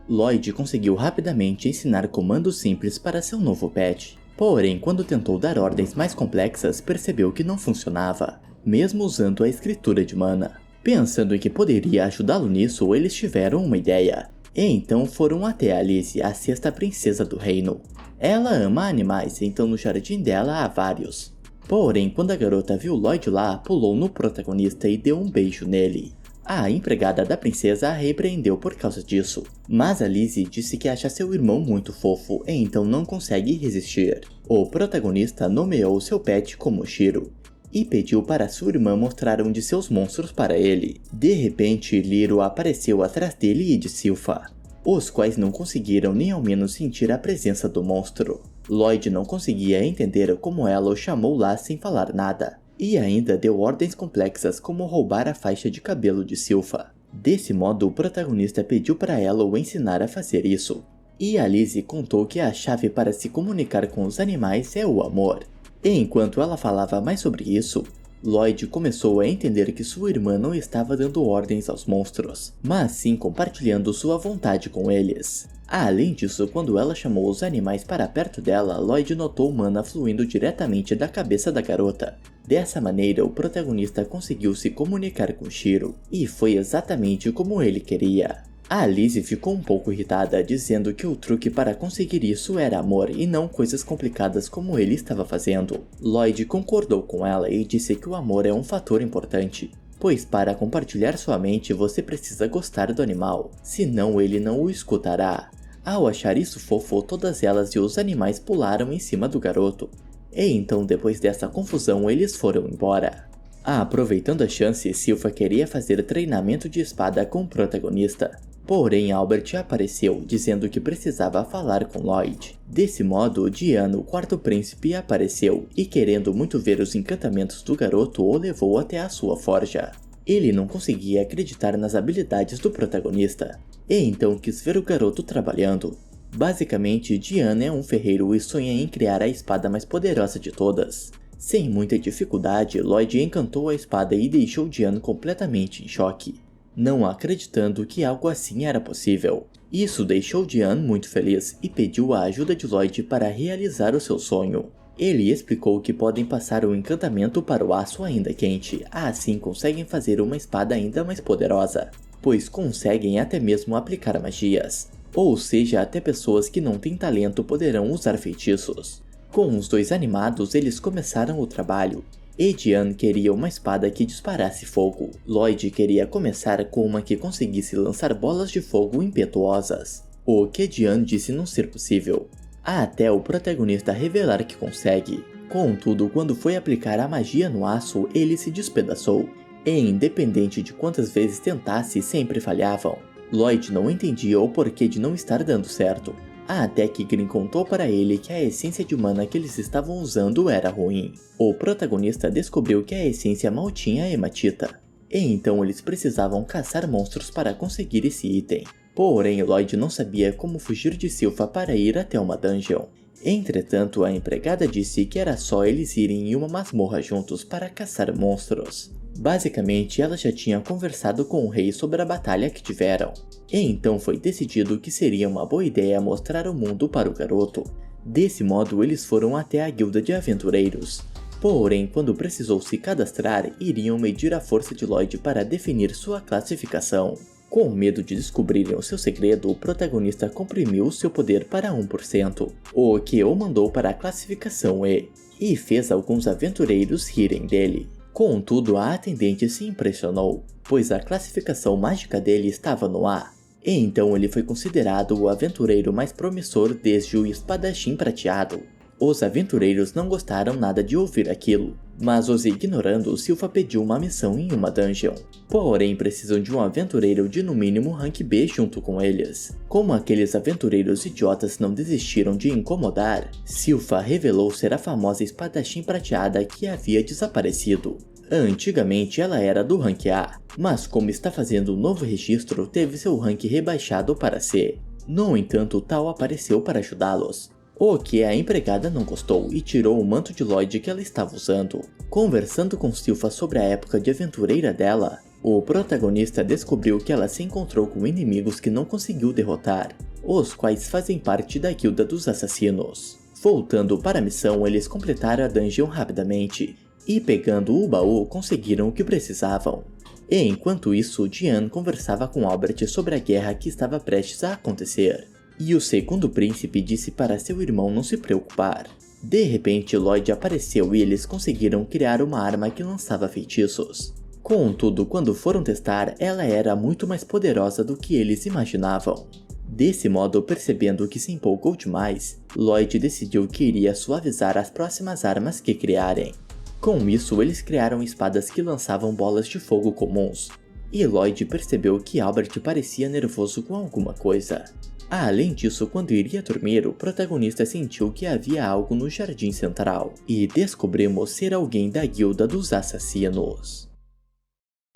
Lloyd conseguiu rapidamente ensinar comandos simples para seu novo pet, porém quando tentou dar ordens mais complexas percebeu que não funcionava, mesmo usando a escritura de mana. Pensando em que poderia ajudá-lo nisso, eles tiveram uma ideia, e então foram até Alice, a 6ª princesa do reino. Ela ama animais, então no jardim dela há vários. Porém, quando a garota viu Lloyd lá, pulou no protagonista e deu um beijo nele. A empregada da princesa a repreendeu por causa disso, mas Alice disse que acha seu irmão muito fofo e então não consegue resistir. O protagonista nomeou seu pet como Shiro e pediu para sua irmã mostrar um de seus monstros para ele. De repente, Liro apareceu atrás dele e de Silpha, os quais não conseguiram nem ao menos sentir a presença do monstro. Lloyd não conseguia entender como ela o chamou lá sem falar nada, e ainda deu ordens complexas como roubar a faixa de cabelo de Silpha. Desse modo, o protagonista pediu para ela o ensinar a fazer isso, e Alice contou que a chave para se comunicar com os animais é o amor. E enquanto ela falava mais sobre isso, Lloyd começou a entender que sua irmã não estava dando ordens aos monstros, mas sim compartilhando sua vontade com eles. Além disso, quando ela chamou os animais para perto dela, Lloyd notou mana fluindo diretamente da cabeça da garota. Dessa maneira, o protagonista conseguiu se comunicar com Shiro, e foi exatamente como ele queria. A Lizzie ficou um pouco irritada, dizendo que o truque para conseguir isso era amor e não coisas complicadas como ele estava fazendo. Lloyd concordou com ela e disse que o amor é um fator importante, pois para compartilhar sua mente você precisa gostar do animal, senão ele não o escutará. Ao achar isso fofo, todas elas e os animais pularam em cima do garoto. E então, depois dessa confusão, eles foram embora. Aproveitando a chance, Silpha queria fazer treinamento de espada com o protagonista. Porém, Albert apareceu, dizendo que precisava falar com Lloyd. Desse modo, Diana, o quarto príncipe, apareceu e, querendo muito ver os encantamentos do garoto, o levou até a sua forja. Ele não conseguia acreditar nas habilidades do protagonista, e então quis ver o garoto trabalhando. Basicamente, Diana é um ferreiro e sonha em criar a espada mais poderosa de todas. Sem muita dificuldade, Lloyd encantou a espada e deixou Diana completamente em choque, não acreditando que algo assim era possível. Isso deixou Diana muito feliz e pediu a ajuda de Lloyd para realizar o seu sonho. Ele explicou que podem passar o encantamento para o aço ainda quente, assim conseguem fazer uma espada ainda mais poderosa, pois conseguem até mesmo aplicar magias, ou seja, até pessoas que não têm talento poderão usar feitiços. Com os dois animados, eles começaram o trabalho. Diane queria uma espada que disparasse fogo. Lloyd queria começar com uma que conseguisse lançar bolas de fogo impetuosas, o que Diane disse não ser possível, até o protagonista revelar que consegue. Contudo, quando foi aplicar a magia no aço, ele se despedaçou, e independente de quantas vezes tentasse, sempre falhavam. Lloyd não entendia o porquê de não estar dando certo, até que Green contou para ele que a essência de mana que eles estavam usando era ruim. O protagonista descobriu que a essência mal tinha hematita, e então eles precisavam caçar monstros para conseguir esse item. Porém, Lloyd não sabia como fugir de Silpha para ir até uma dungeon. Entretanto, a empregada disse que era só eles irem em uma masmorra juntos para caçar monstros. Basicamente, ela já tinha conversado com o rei sobre a batalha que tiveram, e então foi decidido que seria uma boa ideia mostrar o mundo para o garoto. Desse modo, eles foram até a guilda de aventureiros. Porém, quando precisou se cadastrar, iriam medir a força de Lloyd para definir sua classificação. Com medo de descobrirem o seu segredo, o protagonista comprimiu seu poder para 1%, o que o mandou para a classificação E fez alguns aventureiros rirem dele. Contudo, a atendente se impressionou, pois a classificação mágica dele estava no A, e então ele foi considerado o aventureiro mais promissor desde o espadachim prateado. Os aventureiros não gostaram nada de ouvir aquilo, mas os ignorando, Silpha pediu uma missão em uma dungeon. Porém, precisam de um aventureiro de no mínimo rank B junto com eles. Como aqueles aventureiros idiotas não desistiram de incomodar, Silpha revelou ser a famosa espadachim prateada que havia desaparecido. Antigamente ela era do rank A, mas como está fazendo um novo registro, teve seu rank rebaixado para C. No entanto, Tal apareceu para ajudá-los, o que a empregada não gostou e tirou o manto de Lloyd que ela estava usando. Conversando com Silpha sobre a época de aventureira dela, o protagonista descobriu que ela se encontrou com inimigos que não conseguiu derrotar, os quais fazem parte da guilda dos assassinos. Voltando para a missão, eles completaram a dungeon rapidamente, e pegando o baú conseguiram o que precisavam. E enquanto isso, Diane conversava com Albert sobre a guerra que estava prestes a acontecer, e o segundo príncipe disse para seu irmão não se preocupar. De repente, Lloyd apareceu e eles conseguiram criar uma arma que lançava feitiços. Contudo, quando foram testar, ela era muito mais poderosa do que eles imaginavam. Desse modo, percebendo que se empolgou demais, Lloyd decidiu que iria suavizar as próximas armas que criarem. Com isso, eles criaram espadas que lançavam bolas de fogo comuns, e Lloyd percebeu que Albert parecia nervoso com alguma coisa. Além disso, quando iria dormir, o protagonista sentiu que havia algo no jardim central, e descobrimos ser alguém da guilda dos assassinos.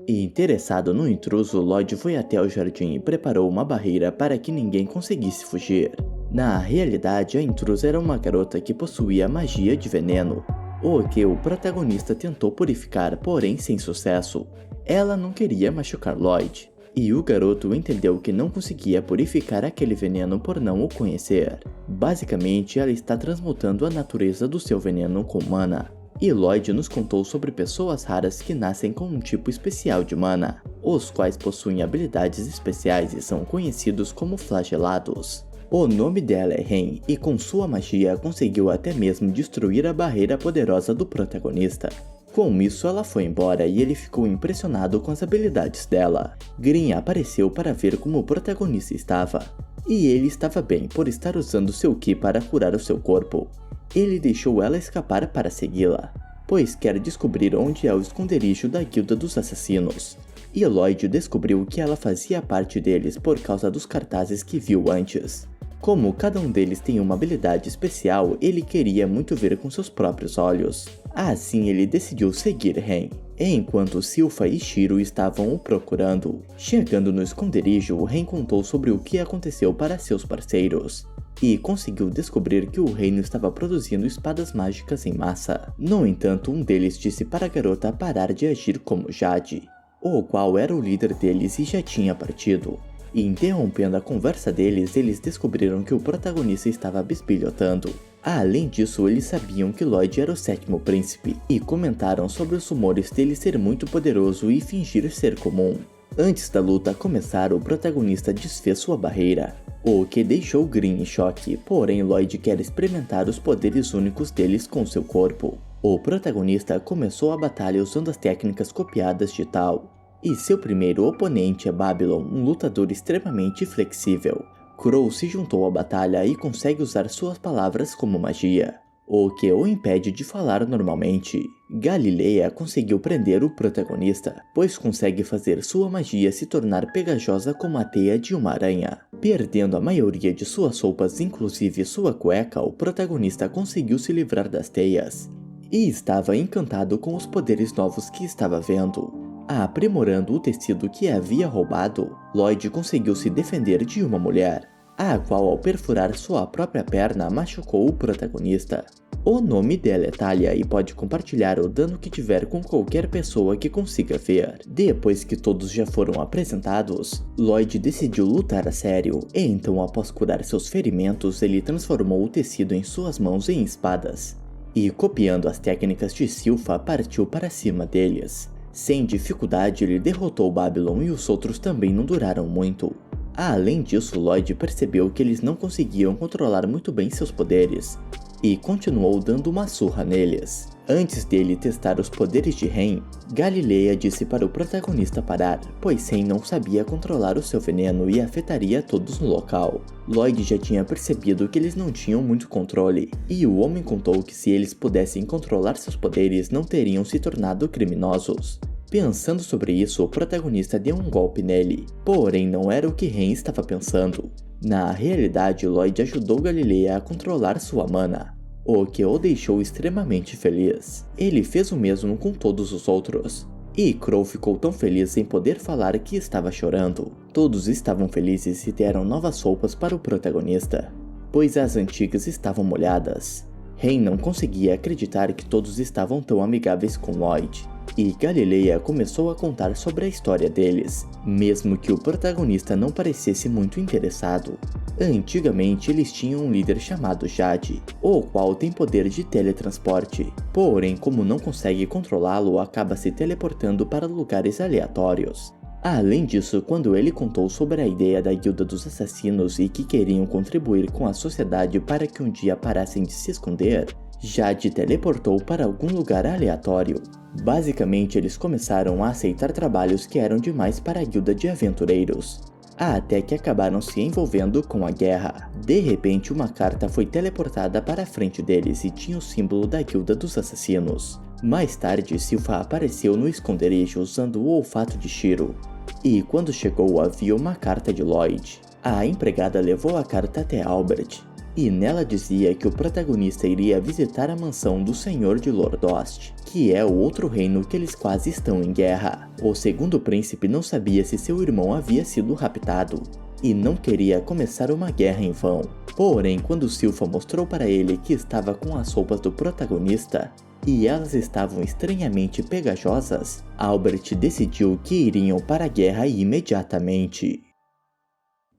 Interessado no intruso, Lloyd foi até o jardim e preparou uma barreira para que ninguém conseguisse fugir. Na realidade, a intrusa era uma garota que possuía magia de veneno. o que o protagonista tentou purificar, porém sem sucesso. Ela não queria machucar Lloyd, e o garoto entendeu que não conseguia purificar aquele veneno por não o conhecer. Basicamente, ela está transmutando a natureza do seu veneno com mana. E Lloyd nos contou sobre pessoas raras que nascem com um tipo especial de mana, os quais possuem habilidades especiais e são conhecidos como flagelados. O nome dela é Ren, e com sua magia conseguiu até mesmo destruir a barreira poderosa do protagonista. Com isso, ela foi embora e ele ficou impressionado com as habilidades dela. Green apareceu para ver como o protagonista estava, e ele estava bem por estar usando seu Ki para curar o seu corpo. Ele deixou ela escapar para segui-la, pois quer descobrir onde é o esconderijo da Guilda dos Assassinos. E Lloyd descobriu que ela fazia parte deles por causa dos cartazes que viu antes. Como cada um deles tem uma habilidade especial, ele queria muito ver com seus próprios olhos. Assim ele decidiu seguir Ren, enquanto Silpha e Shiro estavam o procurando. Chegando no esconderijo, Ren contou sobre o que aconteceu para seus parceiros, e conseguiu descobrir que o reino estava produzindo espadas mágicas em massa. No entanto, um deles disse para a garota parar de agir como Jade, o qual era o líder deles e já tinha partido. E interrompendo a conversa deles, eles descobriram que o protagonista estava bisbilhotando. Além disso, eles sabiam que Lloyd era o sétimo príncipe, e comentaram sobre os rumores dele ser muito poderoso e fingir ser comum. Antes da luta começar, o protagonista desfez sua barreira, o que deixou Green em choque, porém Lloyd quer experimentar os poderes únicos deles com seu corpo. O protagonista começou a batalha usando as técnicas copiadas de Tal, e seu primeiro oponente é Babylon, um lutador extremamente flexível. Crow se juntou à batalha e consegue usar suas palavras como magia, o que o impede de falar normalmente. Galileia conseguiu prender o protagonista, pois consegue fazer sua magia se tornar pegajosa como a teia de uma aranha. Perdendo a maioria de suas roupas, inclusive sua cueca, o protagonista conseguiu se livrar das teias, e estava encantado com os poderes novos que estava vendo. Aprimorando o tecido que havia roubado, Lloyd conseguiu se defender de uma mulher, a qual ao perfurar sua própria perna machucou o protagonista. O nome dela é Talia e pode compartilhar o dano que tiver com qualquer pessoa que consiga ver. Depois que todos já foram apresentados, Lloyd decidiu lutar a sério, e então após curar seus ferimentos, ele transformou o tecido em suas mãos em espadas, e copiando as técnicas de Silpha, partiu para cima deles. Sem dificuldade, ele derrotou Babylon e os outros também não duraram muito. Além disso, Lloyd percebeu que eles não conseguiam controlar muito bem seus poderes, e continuou dando uma surra neles. Antes dele testar os poderes de Ren, Galileia disse para o protagonista parar, pois Ren não sabia controlar o seu veneno e afetaria todos no local. Lloyd já tinha percebido que eles não tinham muito controle, e o homem contou que se eles pudessem controlar seus poderes não teriam se tornado criminosos. Pensando sobre isso, o protagonista deu um golpe nele, porém não era o que Ren estava pensando. Na realidade, Lloyd ajudou Galileia a controlar sua mana, o que o deixou extremamente feliz. Ele fez o mesmo com todos os outros, e Crow ficou tão feliz em poder falar que estava chorando. Todos estavam felizes e deram novas roupas para o protagonista, pois as antigas estavam molhadas. Ren não conseguia acreditar que todos estavam tão amigáveis com Lloyd, e Galileia começou a contar sobre a história deles, mesmo que o protagonista não parecesse muito interessado. Antigamente eles tinham um líder chamado Jade, o qual tem poder de teletransporte, porém como não consegue controlá-lo, acaba se teleportando para lugares aleatórios. Além disso, quando ele contou sobre a ideia da Guilda dos Assassinos e que queriam contribuir com a sociedade para que um dia parassem de se esconder, Jade teleportou para algum lugar aleatório. Basicamente, eles começaram a aceitar trabalhos que eram demais para a Guilda de Aventureiros, até que acabaram se envolvendo com a guerra. De repente, uma carta foi teleportada para a frente deles e tinha o símbolo da Guilda dos Assassinos. Mais tarde, Silpha apareceu no esconderijo usando o olfato de Shiro, e quando chegou havia uma carta de Lloyd. A empregada levou a carta até Albert, e nela dizia que o protagonista iria visitar a mansão do Senhor de Lordost, que é o outro reino que eles quase estão em guerra. O segundo príncipe não sabia se seu irmão havia sido raptado, e não queria começar uma guerra em vão. Porém, quando Silpha mostrou para ele que estava com as roupas do protagonista, e elas estavam estranhamente pegajosas, Albert decidiu que iriam para a guerra imediatamente.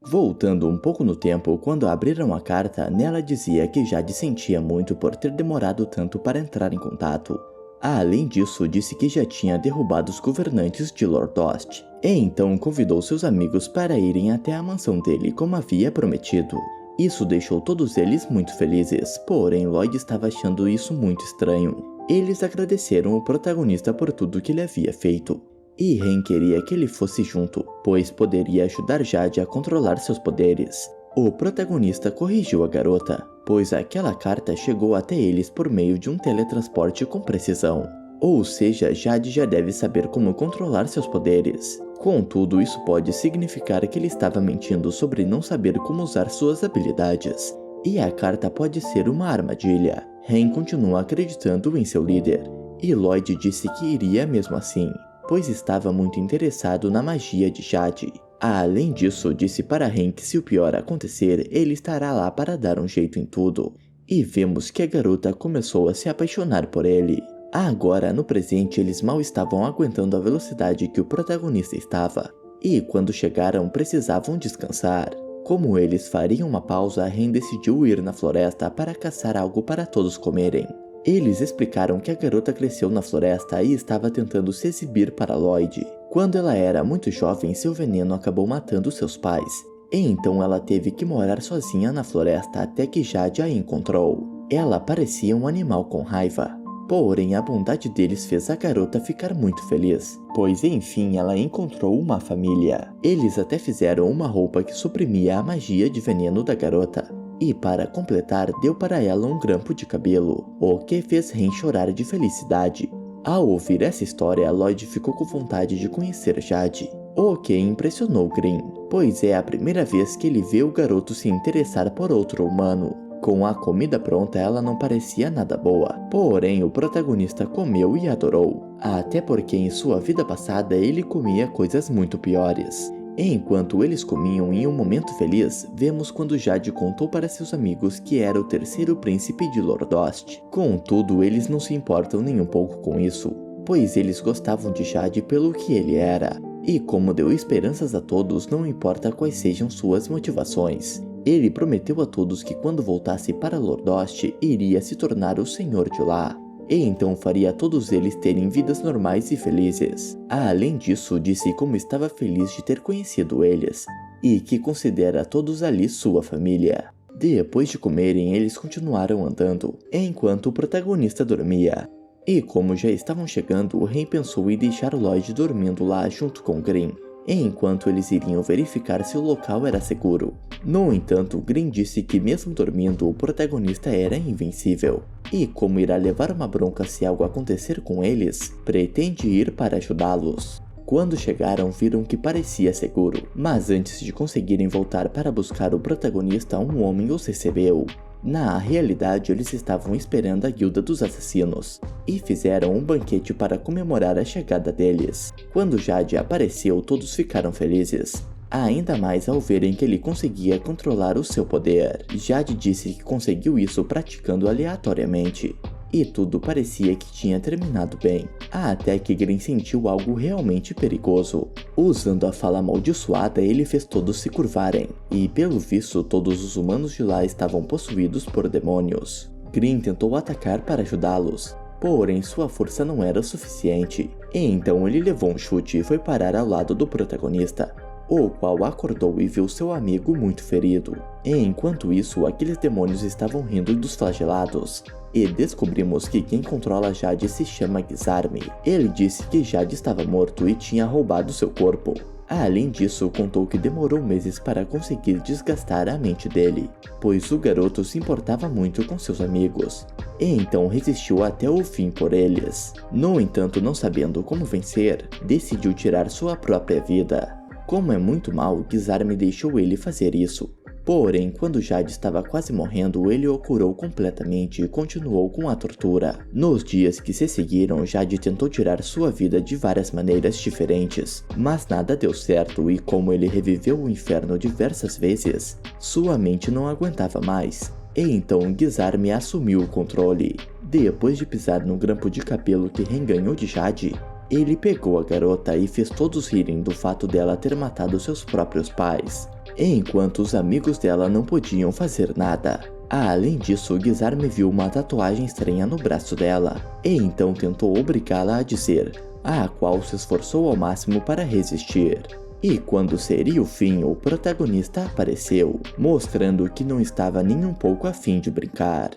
Voltando um pouco no tempo, quando abriram a carta, nela dizia que Jade sentia muito por ter demorado tanto para entrar em contato. Além disso, disse que já tinha derrubado os governantes de Lordost, e então convidou seus amigos para irem até a mansão dele como havia prometido. Isso deixou todos eles muito felizes, porém Lloyd estava achando isso muito estranho. Eles agradeceram o protagonista por tudo que ele havia feito. E Ren queria que ele fosse junto, pois poderia ajudar Jade a controlar seus poderes. O protagonista corrigiu a garota, pois aquela carta chegou até eles por meio de um teletransporte com precisão. Ou seja, Jade já deve saber como controlar seus poderes. Contudo, isso pode significar que ele estava mentindo sobre não saber como usar suas habilidades. E a carta pode ser uma armadilha. Ren continua acreditando em seu líder, e Lloyd disse que iria mesmo assim, pois estava muito interessado na magia de Jade. Além disso, disse para Ren que se o pior acontecer, ele estará lá para dar um jeito em tudo. E vemos que a garota começou a se apaixonar por ele. Agora, no presente, eles mal estavam aguentando a velocidade que o protagonista estava. E quando chegaram, precisavam descansar. Como eles fariam uma pausa, Ren decidiu ir na floresta para caçar algo para todos comerem. Eles explicaram que a garota cresceu na floresta e estava tentando se exibir para Lloyd. Quando ela era muito jovem, seu veneno acabou matando seus pais, e então ela teve que morar sozinha na floresta até que Jade a encontrou. Ela parecia um animal com raiva, porém a bondade deles fez a garota ficar muito feliz, pois enfim ela encontrou uma família. Eles até fizeram uma roupa que suprimia a magia de veneno da garota. E para completar, deu para ela um grampo de cabelo, o que fez Ren chorar de felicidade. Ao ouvir essa história, Lloyd ficou com vontade de conhecer Jade, o que impressionou Green, pois é a primeira vez que ele vê o garoto se interessar por outro humano. Com a comida pronta, ela não parecia nada boa, porém o protagonista comeu e adorou, até porque em sua vida passada ele comia coisas muito piores. Enquanto eles comiam em um momento feliz, vemos quando Jade contou para seus amigos que era o terceiro príncipe de Lordost. Contudo, eles não se importam nem um pouco com isso, pois eles gostavam de Jade pelo que ele era. E como deu esperanças a todos, não importa quais sejam suas motivações. Ele prometeu a todos que quando voltasse para Lordost, iria se tornar o senhor de lá. E então faria todos eles terem vidas normais e felizes. Além disso, disse como estava feliz de ter conhecido eles, e que considera todos ali sua família. Depois de comerem, eles continuaram andando, enquanto o protagonista dormia. E como já estavam chegando, Ren pensou em deixar Lloyd dormindo lá junto com Green, enquanto eles iriam verificar se o local era seguro. No entanto, Green disse que mesmo dormindo, o protagonista era invencível. E como irá levar uma bronca se algo acontecer com eles, pretende ir para ajudá-los. Quando chegaram, viram que parecia seguro, mas antes de conseguirem voltar para buscar o protagonista, um homem os recebeu. Na realidade, eles estavam esperando a guilda dos assassinos, e fizeram um banquete para comemorar a chegada deles. Quando Jade apareceu, todos ficaram felizes, ainda mais ao verem que ele conseguia controlar o seu poder. Jade disse que conseguiu isso praticando aleatoriamente, e tudo parecia que tinha terminado bem, até que Green sentiu algo realmente perigoso. Usando a fala amaldiçoada, ele fez todos se curvarem, e pelo visto todos os humanos de lá estavam possuídos por demônios. Green tentou atacar para ajudá-los, porém sua força não era o suficiente, e então ele levou um chute e foi parar ao lado do protagonista, o qual acordou e viu seu amigo muito ferido. Enquanto isso, aqueles demônios estavam rindo dos flagelados, e descobrimos que quem controla Jade se chama Gizarme. Ele disse que Jade estava morto e tinha roubado seu corpo. Além disso, contou que demorou meses para conseguir desgastar a mente dele, pois o garoto se importava muito com seus amigos, e então resistiu até o fim por eles. No entanto, não sabendo como vencer, decidiu tirar sua própria vida. Como é muito mal, Gizarme deixou ele fazer isso. Porém, quando Jade estava quase morrendo, ele o curou completamente e continuou com a tortura. Nos dias que se seguiram, Jade tentou tirar sua vida de várias maneiras diferentes, mas nada deu certo e como ele reviveu o inferno diversas vezes, sua mente não aguentava mais. E então Gizarme assumiu o controle. Depois de pisar no grampo de cabelo que Ren ganhou de Jade, ele pegou a garota e fez todos rirem do fato dela ter matado seus próprios pais, enquanto os amigos dela não podiam fazer nada. Além disso, Gizarme viu uma tatuagem estranha no braço dela, e então tentou obrigá-la a dizer, a qual se esforçou ao máximo para resistir. E quando seria o fim, o protagonista apareceu, mostrando que não estava nem um pouco afim de brincar.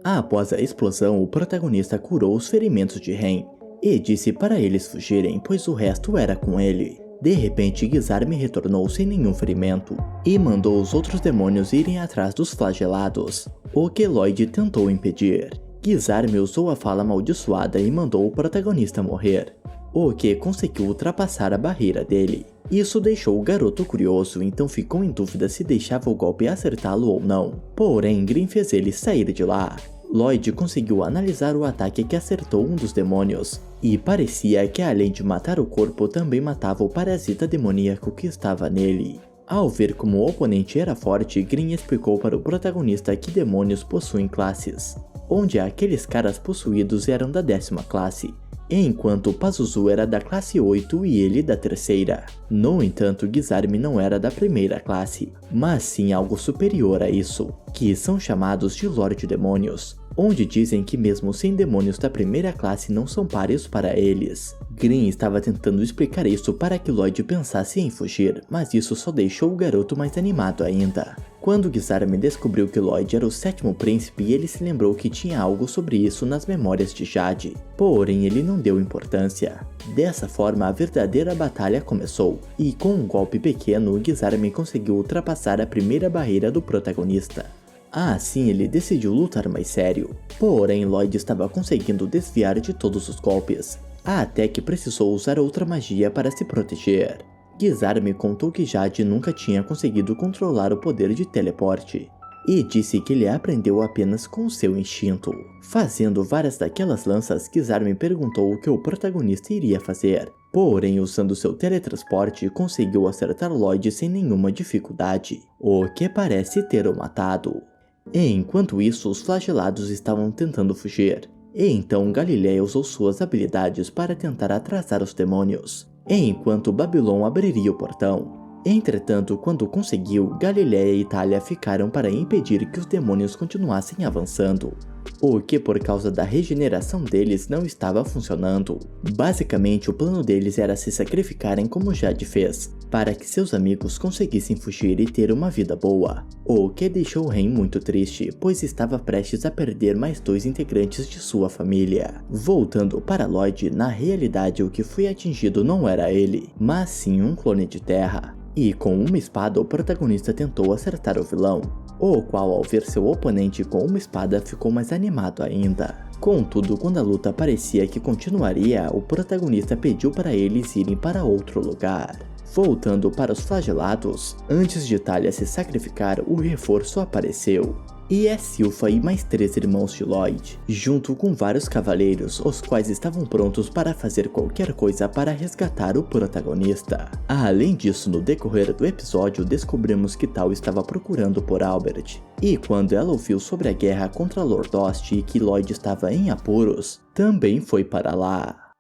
Após a explosão, o protagonista curou os ferimentos de Ren e disse para eles fugirem, pois o resto era com ele. De repente, Gizarme retornou sem nenhum ferimento e mandou os outros demônios irem atrás dos flagelados, o que Lloyd tentou impedir. Gizarme usou a fala amaldiçoada e mandou o protagonista morrer, o que conseguiu ultrapassar a barreira dele. Isso deixou o garoto curioso, então ficou em dúvida se deixava o golpe acertá-lo ou não. Porém, Green fez ele sair de lá. Lloyd conseguiu analisar o ataque que acertou um dos demônios, e parecia que além de matar o corpo, também matava o parasita demoníaco que estava nele. Ao ver como o oponente era forte, Green explicou para o protagonista que demônios possuem classes, onde aqueles caras possuídos eram da 10ª classe, enquanto Pazuzu era da classe 8 e ele da 3ª. No entanto, Gizarme não era da 1ª classe, mas sim algo superior a isso, que são chamados de Lorde Demônios, onde dizem que mesmo sem demônios da 1ª classe não são páreos para eles. Green estava tentando explicar isso para que Lloyd pensasse em fugir, mas isso só deixou o garoto mais animado ainda. Quando Gizarme descobriu que Lloyd era o 7º príncipe, ele se lembrou que tinha algo sobre isso nas memórias de Jade, porém ele não deu importância. Dessa forma, a verdadeira batalha começou, e com um golpe pequeno, Gizarme conseguiu ultrapassar a primeira barreira do protagonista. Assim, ele decidiu lutar mais sério, porém Lloyd estava conseguindo desviar de todos os golpes, até que precisou usar outra magia para se proteger. Gizarme contou que Jade nunca tinha conseguido controlar o poder de teleporte, e disse que ele aprendeu apenas com seu instinto. Fazendo várias daquelas lanças, Gizarme perguntou o que o protagonista iria fazer, porém usando seu teletransporte conseguiu acertar Lloyd sem nenhuma dificuldade, o que parece ter o matado. Enquanto isso, os flagelados estavam tentando fugir, e então Galileia usou suas habilidades para tentar atrasar os demônios, enquanto Babylon abriria o portão. Entretanto, quando conseguiu, Galileia e Thalia ficaram para impedir que os demônios continuassem avançando, o que por causa da regeneração deles não estava funcionando. Basicamente, o plano deles era se sacrificarem como Jade fez, para que seus amigos conseguissem fugir e ter uma vida boa, o que deixou Ren muito triste, pois estava prestes a perder mais 2 integrantes de sua família. Voltando para Lloyd, na realidade o que foi atingido não era ele, mas sim um clone de terra. E com uma espada o protagonista tentou acertar o vilão, o qual ao ver seu oponente com uma espada ficou mais animado ainda. Contudo, quando a luta parecia que continuaria, o protagonista pediu para eles irem para outro lugar. Voltando para os flagelados, antes de Thalia se sacrificar, o reforço apareceu. E é Silpha e mais 3 irmãos de Lloyd, junto com vários cavaleiros, os quais estavam prontos para fazer qualquer coisa para resgatar o protagonista. Além disso, no decorrer do episódio, descobrimos que Tal estava procurando por Albert, e quando ela ouviu sobre a guerra contra Lordost e que Lloyd estava em apuros, também foi para lá.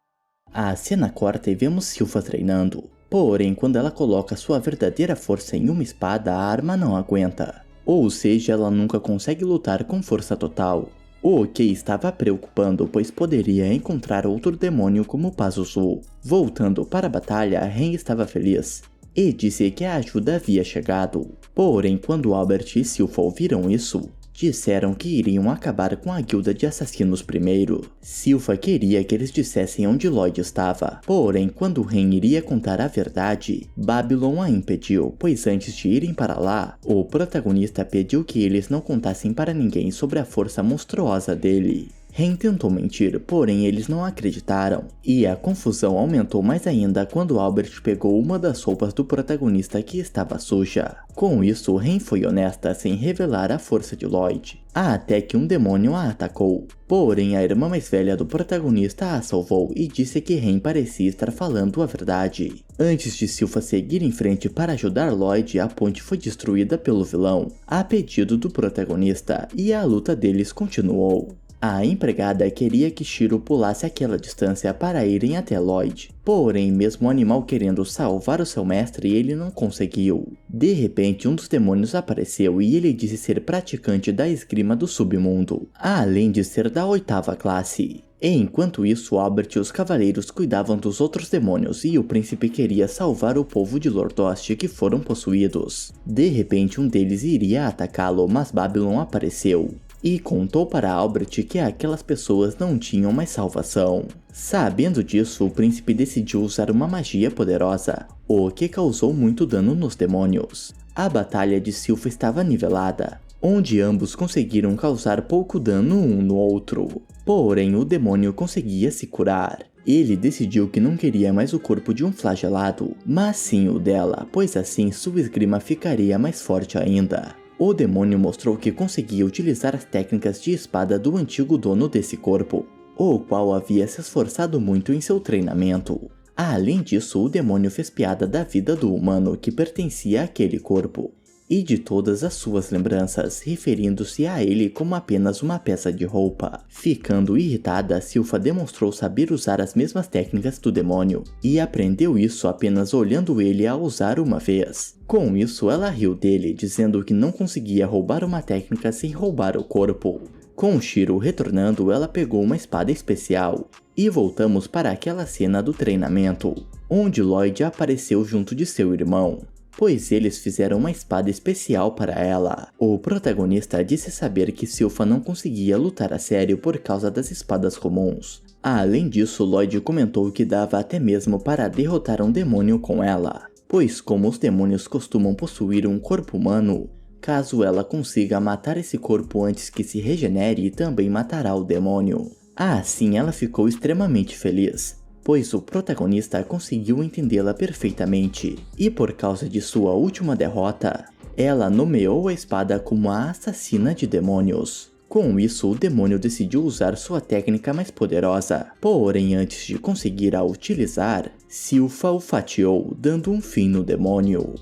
A cena corta e vemos Silpha treinando, porém quando ela coloca sua verdadeira força em uma espada, a arma não aguenta. Ou seja, ela nunca consegue lutar com força total, o que estava preocupando, pois poderia encontrar outro demônio como Pazuzu. Voltando para a batalha, Ren estava feliz e disse que a ajuda havia chegado. Porém, quando Albert e Silpha ouviram isso, disseram que iriam acabar com a guilda de assassinos primeiro. Silpha queria que eles dissessem onde Lloyd estava, porém quando Ren iria contar a verdade, Babylon a impediu, pois antes de irem para lá, o protagonista pediu que eles não contassem para ninguém sobre a força monstruosa dele. Ren tentou mentir, porém eles não acreditaram, e a confusão aumentou mais ainda quando Albert pegou uma das roupas do protagonista que estava suja. Com isso, Ren foi honesta sem revelar a força de Lloyd, até que um demônio a atacou. Porém, a irmã mais velha do protagonista a salvou e disse que Ren parecia estar falando a verdade. Antes de Silpha seguir em frente para ajudar Lloyd, a ponte foi destruída pelo vilão, a pedido do protagonista, e a luta deles continuou. A empregada queria que Shiro pulasse aquela distância para irem até Lloyd, porém mesmo o animal querendo salvar o seu mestre, ele não conseguiu. De repente um dos demônios apareceu e ele disse ser praticante da esgrima do submundo, além de ser da 8ª classe. Enquanto isso, Albert e os cavaleiros cuidavam dos outros demônios e o príncipe queria salvar o povo de Lordost que foram possuídos. De repente um deles iria atacá-lo, mas Babylon apareceu e contou para Albert que aquelas pessoas não tinham mais salvação. Sabendo disso, o príncipe decidiu usar uma magia poderosa, o que causou muito dano nos demônios. A batalha de Silpha estava nivelada, onde ambos conseguiram causar pouco dano um no outro. Porém, o demônio conseguia se curar. Ele decidiu que não queria mais o corpo de um flagelado, mas sim o dela, pois assim sua esgrima ficaria mais forte ainda. O demônio mostrou que conseguia utilizar as técnicas de espada do antigo dono desse corpo, o qual havia se esforçado muito em seu treinamento. Além disso, o demônio fez piada da vida do humano que pertencia àquele corpo, e de todas as suas lembranças, referindo-se a ele como apenas uma peça de roupa. Ficando irritada, Silpha demonstrou saber usar as mesmas técnicas do demônio, e aprendeu isso apenas olhando ele a usar uma vez. Com isso, ela riu dele, dizendo que não conseguia roubar uma técnica sem roubar o corpo. Com Shiro retornando, ela pegou uma espada especial, e voltamos para aquela cena do treinamento, onde Lloyd apareceu junto de seu irmão, pois eles fizeram uma espada especial para ela. O protagonista disse saber que Silpha não conseguia lutar a sério por causa das espadas comuns. Além disso, Lloyd comentou que dava até mesmo para derrotar um demônio com ela, pois como os demônios costumam possuir um corpo humano, caso ela consiga matar esse corpo antes que se regenere, também matará o demônio. Assim ela ficou extremamente feliz, pois o protagonista conseguiu entendê-la perfeitamente, e por causa de sua última derrota, ela nomeou a espada como a assassina de demônios. Com isso, o demônio decidiu usar sua técnica mais poderosa, porém antes de conseguir a utilizar, Silpha o fatiou, dando um fim no demônio.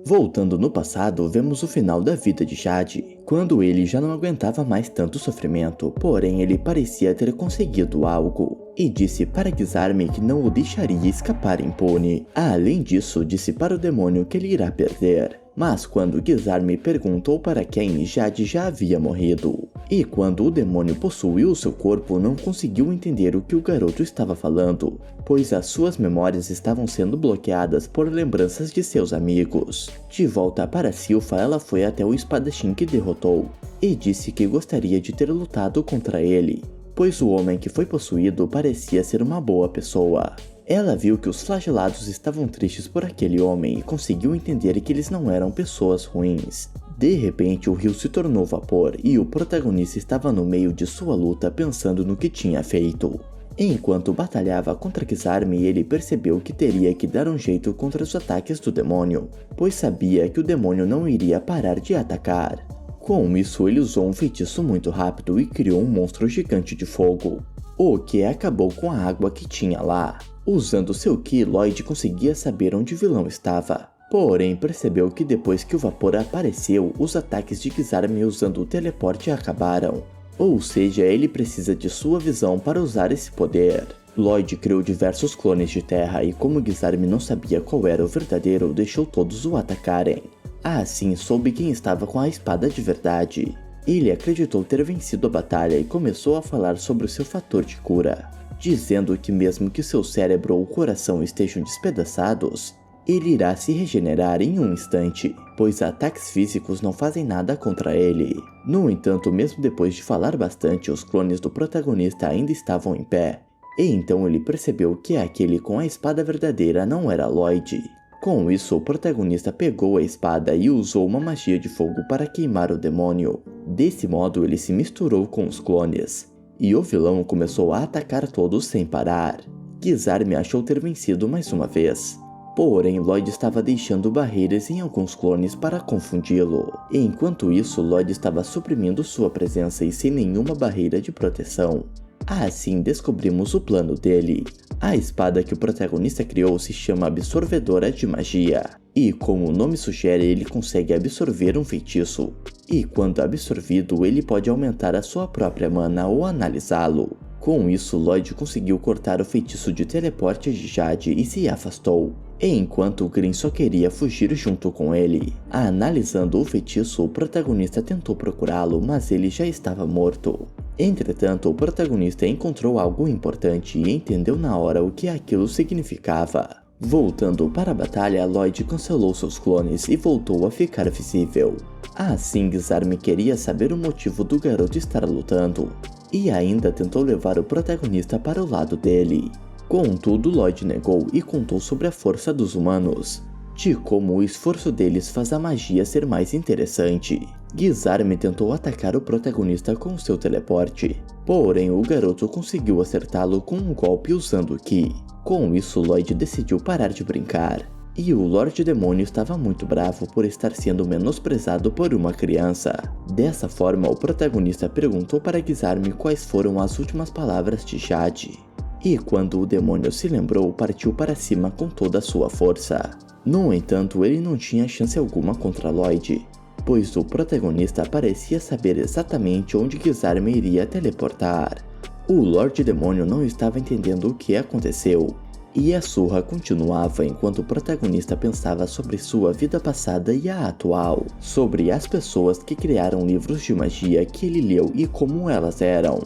Voltando no passado, vemos o final da vida de Jade, quando ele já não aguentava mais tanto sofrimento, porém ele parecia ter conseguido algo, e disse para Gizarme que não o deixaria escapar impune. Além disso, disse para o demônio que ele irá perder. Mas quando Gizarme perguntou para quem, Jade já havia morrido. E quando o demônio possuiu seu corpo, não conseguiu entender o que o garoto estava falando, pois as suas memórias estavam sendo bloqueadas por lembranças de seus amigos. De volta para Silpha, ela foi até o espadachim que derrotou, e disse que gostaria de ter lutado contra ele, pois o homem que foi possuído parecia ser uma boa pessoa. Ela viu que os flagelados estavam tristes por aquele homem e conseguiu entender que eles não eram pessoas ruins. De repente, o rio se tornou vapor e o protagonista estava no meio de sua luta pensando no que tinha feito. Enquanto batalhava contra Gizarme, ele percebeu que teria que dar um jeito contra os ataques do demônio, pois sabia que o demônio não iria parar de atacar. Com isso, ele usou um feitiço muito rápido e criou um monstro gigante de fogo, o que acabou com a água que tinha lá. Usando seu Ki, Lloyd conseguia saber onde o vilão estava, porém percebeu que depois que o vapor apareceu, os ataques de Gizarme usando o teleporte acabaram. Ou seja, ele precisa de sua visão para usar esse poder. Lloyd criou diversos clones de terra e como Gizarme não sabia qual era o verdadeiro, deixou todos o atacarem. Assim soube quem estava com a espada de verdade. Ele acreditou ter vencido a batalha e começou a falar sobre o seu fator de cura, dizendo que mesmo que seu cérebro ou coração estejam despedaçados, ele irá se regenerar em um instante, pois ataques físicos não fazem nada contra ele. No entanto, mesmo depois de falar bastante, os clones do protagonista ainda estavam em pé, e então ele percebeu que aquele com a espada verdadeira não era Lloyd. Com isso, o protagonista pegou a espada e usou uma magia de fogo para queimar o demônio. Desse modo, ele se misturou com os clones, e o vilão começou a atacar todos sem parar. Gizarme achou ter vencido mais uma vez. Porém, Lloyd estava deixando barreiras em alguns clones para confundi-lo. Enquanto isso, Lloyd estava suprimindo sua presença e sem nenhuma barreira de proteção. Assim, descobrimos o plano dele. A espada que o protagonista criou se chama Absorvedora de Magia. E como o nome sugere, ele consegue absorver um feitiço. E quando absorvido, ele pode aumentar a sua própria mana ou analisá-lo. Com isso, Lloyd conseguiu cortar o feitiço de teleporte de Jade e se afastou. Enquanto Green só queria fugir junto com ele. Analisando o feitiço, o protagonista tentou procurá-lo, mas ele já estava morto. Entretanto, o protagonista encontrou algo importante e entendeu na hora o que aquilo significava. Voltando para a batalha, Lloyd cancelou seus clones e voltou a ficar visível. Assim, Gizarme queria saber o motivo do garoto estar lutando, e ainda tentou levar o protagonista para o lado dele. Contudo, Lloyd negou e contou sobre a força dos humanos, de como o esforço deles faz a magia ser mais interessante. Gizarme tentou atacar o protagonista com seu teleporte, porém o garoto conseguiu acertá-lo com um golpe usando o Ki. Com isso, Lloyd decidiu parar de brincar, e o Lorde Demônio estava muito bravo por estar sendo menosprezado por uma criança. Dessa forma, o protagonista perguntou para Gizarme quais foram as últimas palavras de Jade. E quando o demônio se lembrou, partiu para cima com toda a sua força. No entanto, ele não tinha chance alguma contra Lloyd, pois o protagonista parecia saber exatamente onde Gizarme iria teleportar. O Lorde Demônio não estava entendendo o que aconteceu, e a surra continuava enquanto o protagonista pensava sobre sua vida passada e a atual, sobre as pessoas que criaram livros de magia que ele leu e como elas eram.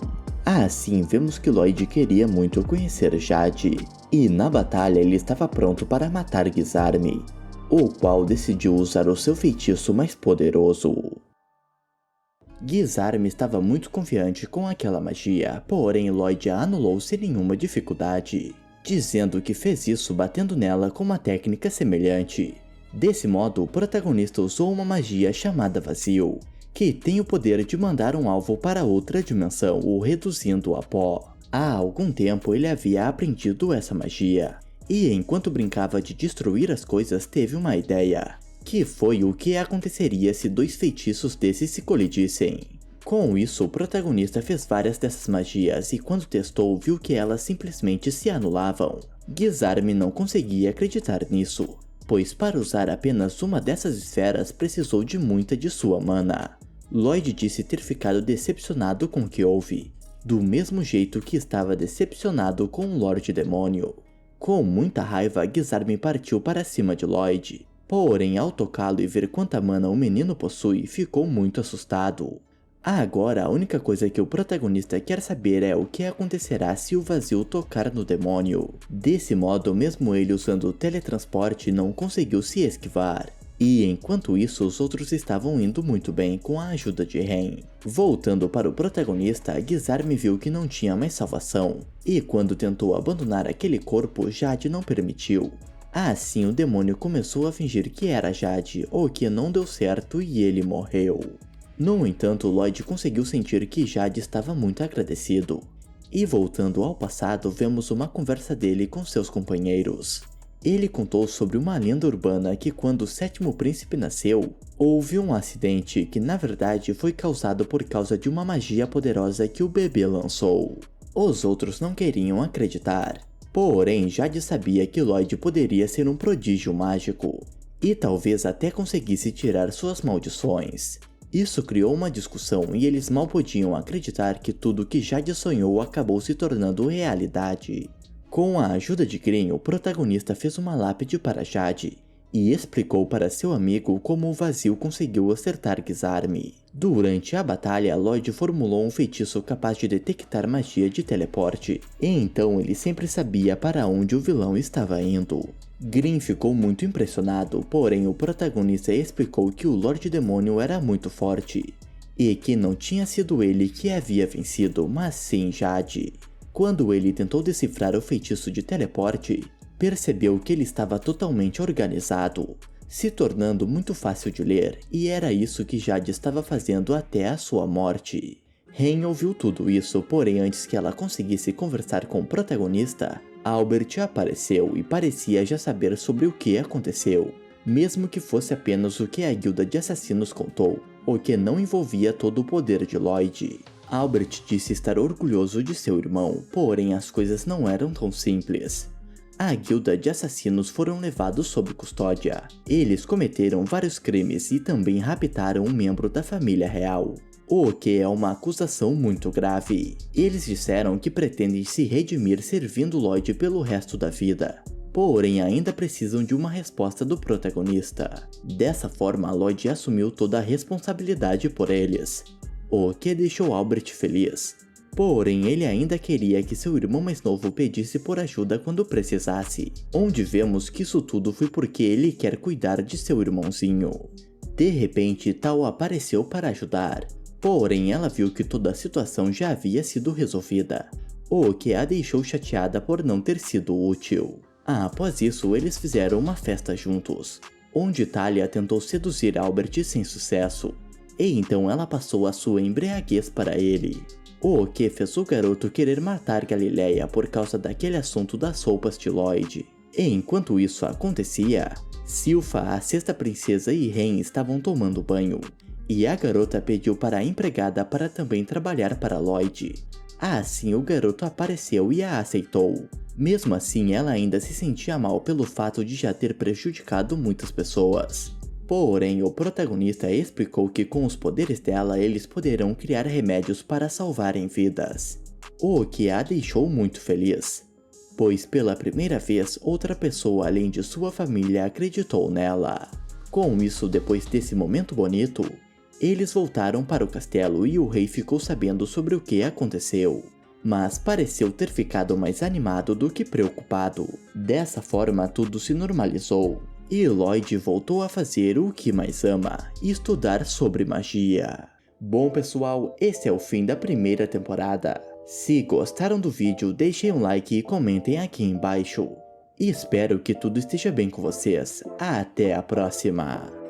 Assim, vemos que Lloyd queria muito conhecer Jade, e na batalha ele estava pronto para matar Gizarme, o qual decidiu usar o seu feitiço mais poderoso. Gizarme estava muito confiante com aquela magia, porém Lloyd a anulou sem nenhuma dificuldade, dizendo que fez isso batendo nela com uma técnica semelhante. Desse modo, o protagonista usou uma magia chamada Vazio, que tem o poder de mandar um alvo para outra dimensão, o reduzindo a pó. Há algum tempo ele havia aprendido essa magia, e enquanto brincava de destruir as coisas teve uma ideia, que foi o que aconteceria se dois feitiços desses se colidissem. Com isso, o protagonista fez várias dessas magias e quando testou viu que elas simplesmente se anulavam. Gizarme não conseguia acreditar nisso, pois para usar apenas uma dessas esferas precisou de muita de sua mana. Lloyd disse ter ficado decepcionado com o que houve, do mesmo jeito que estava decepcionado com o Lorde Demônio. Com muita raiva, Gizarme partiu para cima de Lloyd, porém ao tocá-lo e ver quanta mana o menino possui, ficou muito assustado. Agora a única coisa que o protagonista quer saber é o que acontecerá se o vazio tocar no demônio. Desse modo, mesmo ele usando o teletransporte não conseguiu se esquivar. E enquanto isso, os outros estavam indo muito bem com a ajuda de Ren. Voltando para o protagonista, Gizarme viu que não tinha mais salvação, e quando tentou abandonar aquele corpo, Jade não permitiu. Assim, o demônio começou a fingir que era Jade, o que não deu certo e ele morreu. No entanto, Lloyd conseguiu sentir que Jade estava muito agradecido. E voltando ao passado, vemos uma conversa dele com seus companheiros. Ele contou sobre uma lenda urbana que quando o sétimo príncipe nasceu, houve um acidente que na verdade foi causado por causa de uma magia poderosa que o bebê lançou. Os outros não queriam acreditar, porém Jade sabia que Lloyd poderia ser um prodígio mágico, e talvez até conseguisse tirar suas maldições. Isso criou uma discussão e eles mal podiam acreditar que tudo que Jade sonhou acabou se tornando realidade. Com a ajuda de Green, o protagonista fez uma lápide para Jade e explicou para seu amigo como o vazio conseguiu acertar Gizarme. Durante a batalha, Lloyd formulou um feitiço capaz de detectar magia de teleporte, e então ele sempre sabia para onde o vilão estava indo. Green ficou muito impressionado, porém o protagonista explicou que o Lorde Demônio era muito forte, e que não tinha sido ele que havia vencido, mas sim Jade. Quando ele tentou decifrar o feitiço de teleporte, Percebeu que ele estava totalmente organizado, se tornando muito fácil de ler, e era isso que Jade estava fazendo até a sua morte. Ren ouviu tudo isso, porém antes que ela conseguisse conversar com o protagonista, Albert apareceu e parecia já saber sobre o que aconteceu, mesmo que fosse apenas o que a guilda de assassinos contou, o que não envolvia todo o poder de Lloyd. Albert disse estar orgulhoso de seu irmão, porém as coisas não eram tão simples. A guilda de assassinos foram levados sob custódia. Eles cometeram vários crimes e também raptaram um membro da família real, o que é uma acusação muito grave. Eles disseram que pretendem se redimir servindo Lloyd pelo resto da vida, porém ainda precisam de uma resposta do protagonista. Dessa forma, Lloyd assumiu toda a responsabilidade por eles, o que deixou Albert feliz. Porém, ele ainda queria que seu irmão mais novo pedisse por ajuda quando precisasse, onde vemos que isso tudo foi porque ele quer cuidar de seu irmãozinho. De repente, Tao apareceu para ajudar, porém ela viu que toda a situação já havia sido resolvida, o que a deixou chateada por não ter sido útil. Após isso, eles fizeram uma festa juntos, onde Talia tentou seduzir Albert sem sucesso, e então ela passou a sua embriaguez para ele, o que fez o garoto querer matar Galileia por causa daquele assunto das roupas de Lloyd. E enquanto isso acontecia, Silpha, a sexta princesa e Ren estavam tomando banho, e a garota pediu para a empregada para também trabalhar para Lloyd. Assim o garoto apareceu e a aceitou. Mesmo assim, ela ainda se sentia mal pelo fato de já ter prejudicado muitas pessoas. Porém, o protagonista explicou que com os poderes dela eles poderão criar remédios para salvarem vidas, o que a deixou muito feliz, pois pela primeira vez outra pessoa além de sua família acreditou nela. Com isso, depois desse momento bonito, eles voltaram para o castelo e o rei ficou sabendo sobre o que aconteceu, mas pareceu ter ficado mais animado do que preocupado. Dessa forma, tudo se normalizou. E Lloyd voltou a fazer o que mais ama, estudar sobre magia. Bom pessoal, esse é o fim da primeira temporada. Se gostaram do vídeo, deixem um like e comentem aqui embaixo. E espero que tudo esteja bem com vocês. Até a próxima!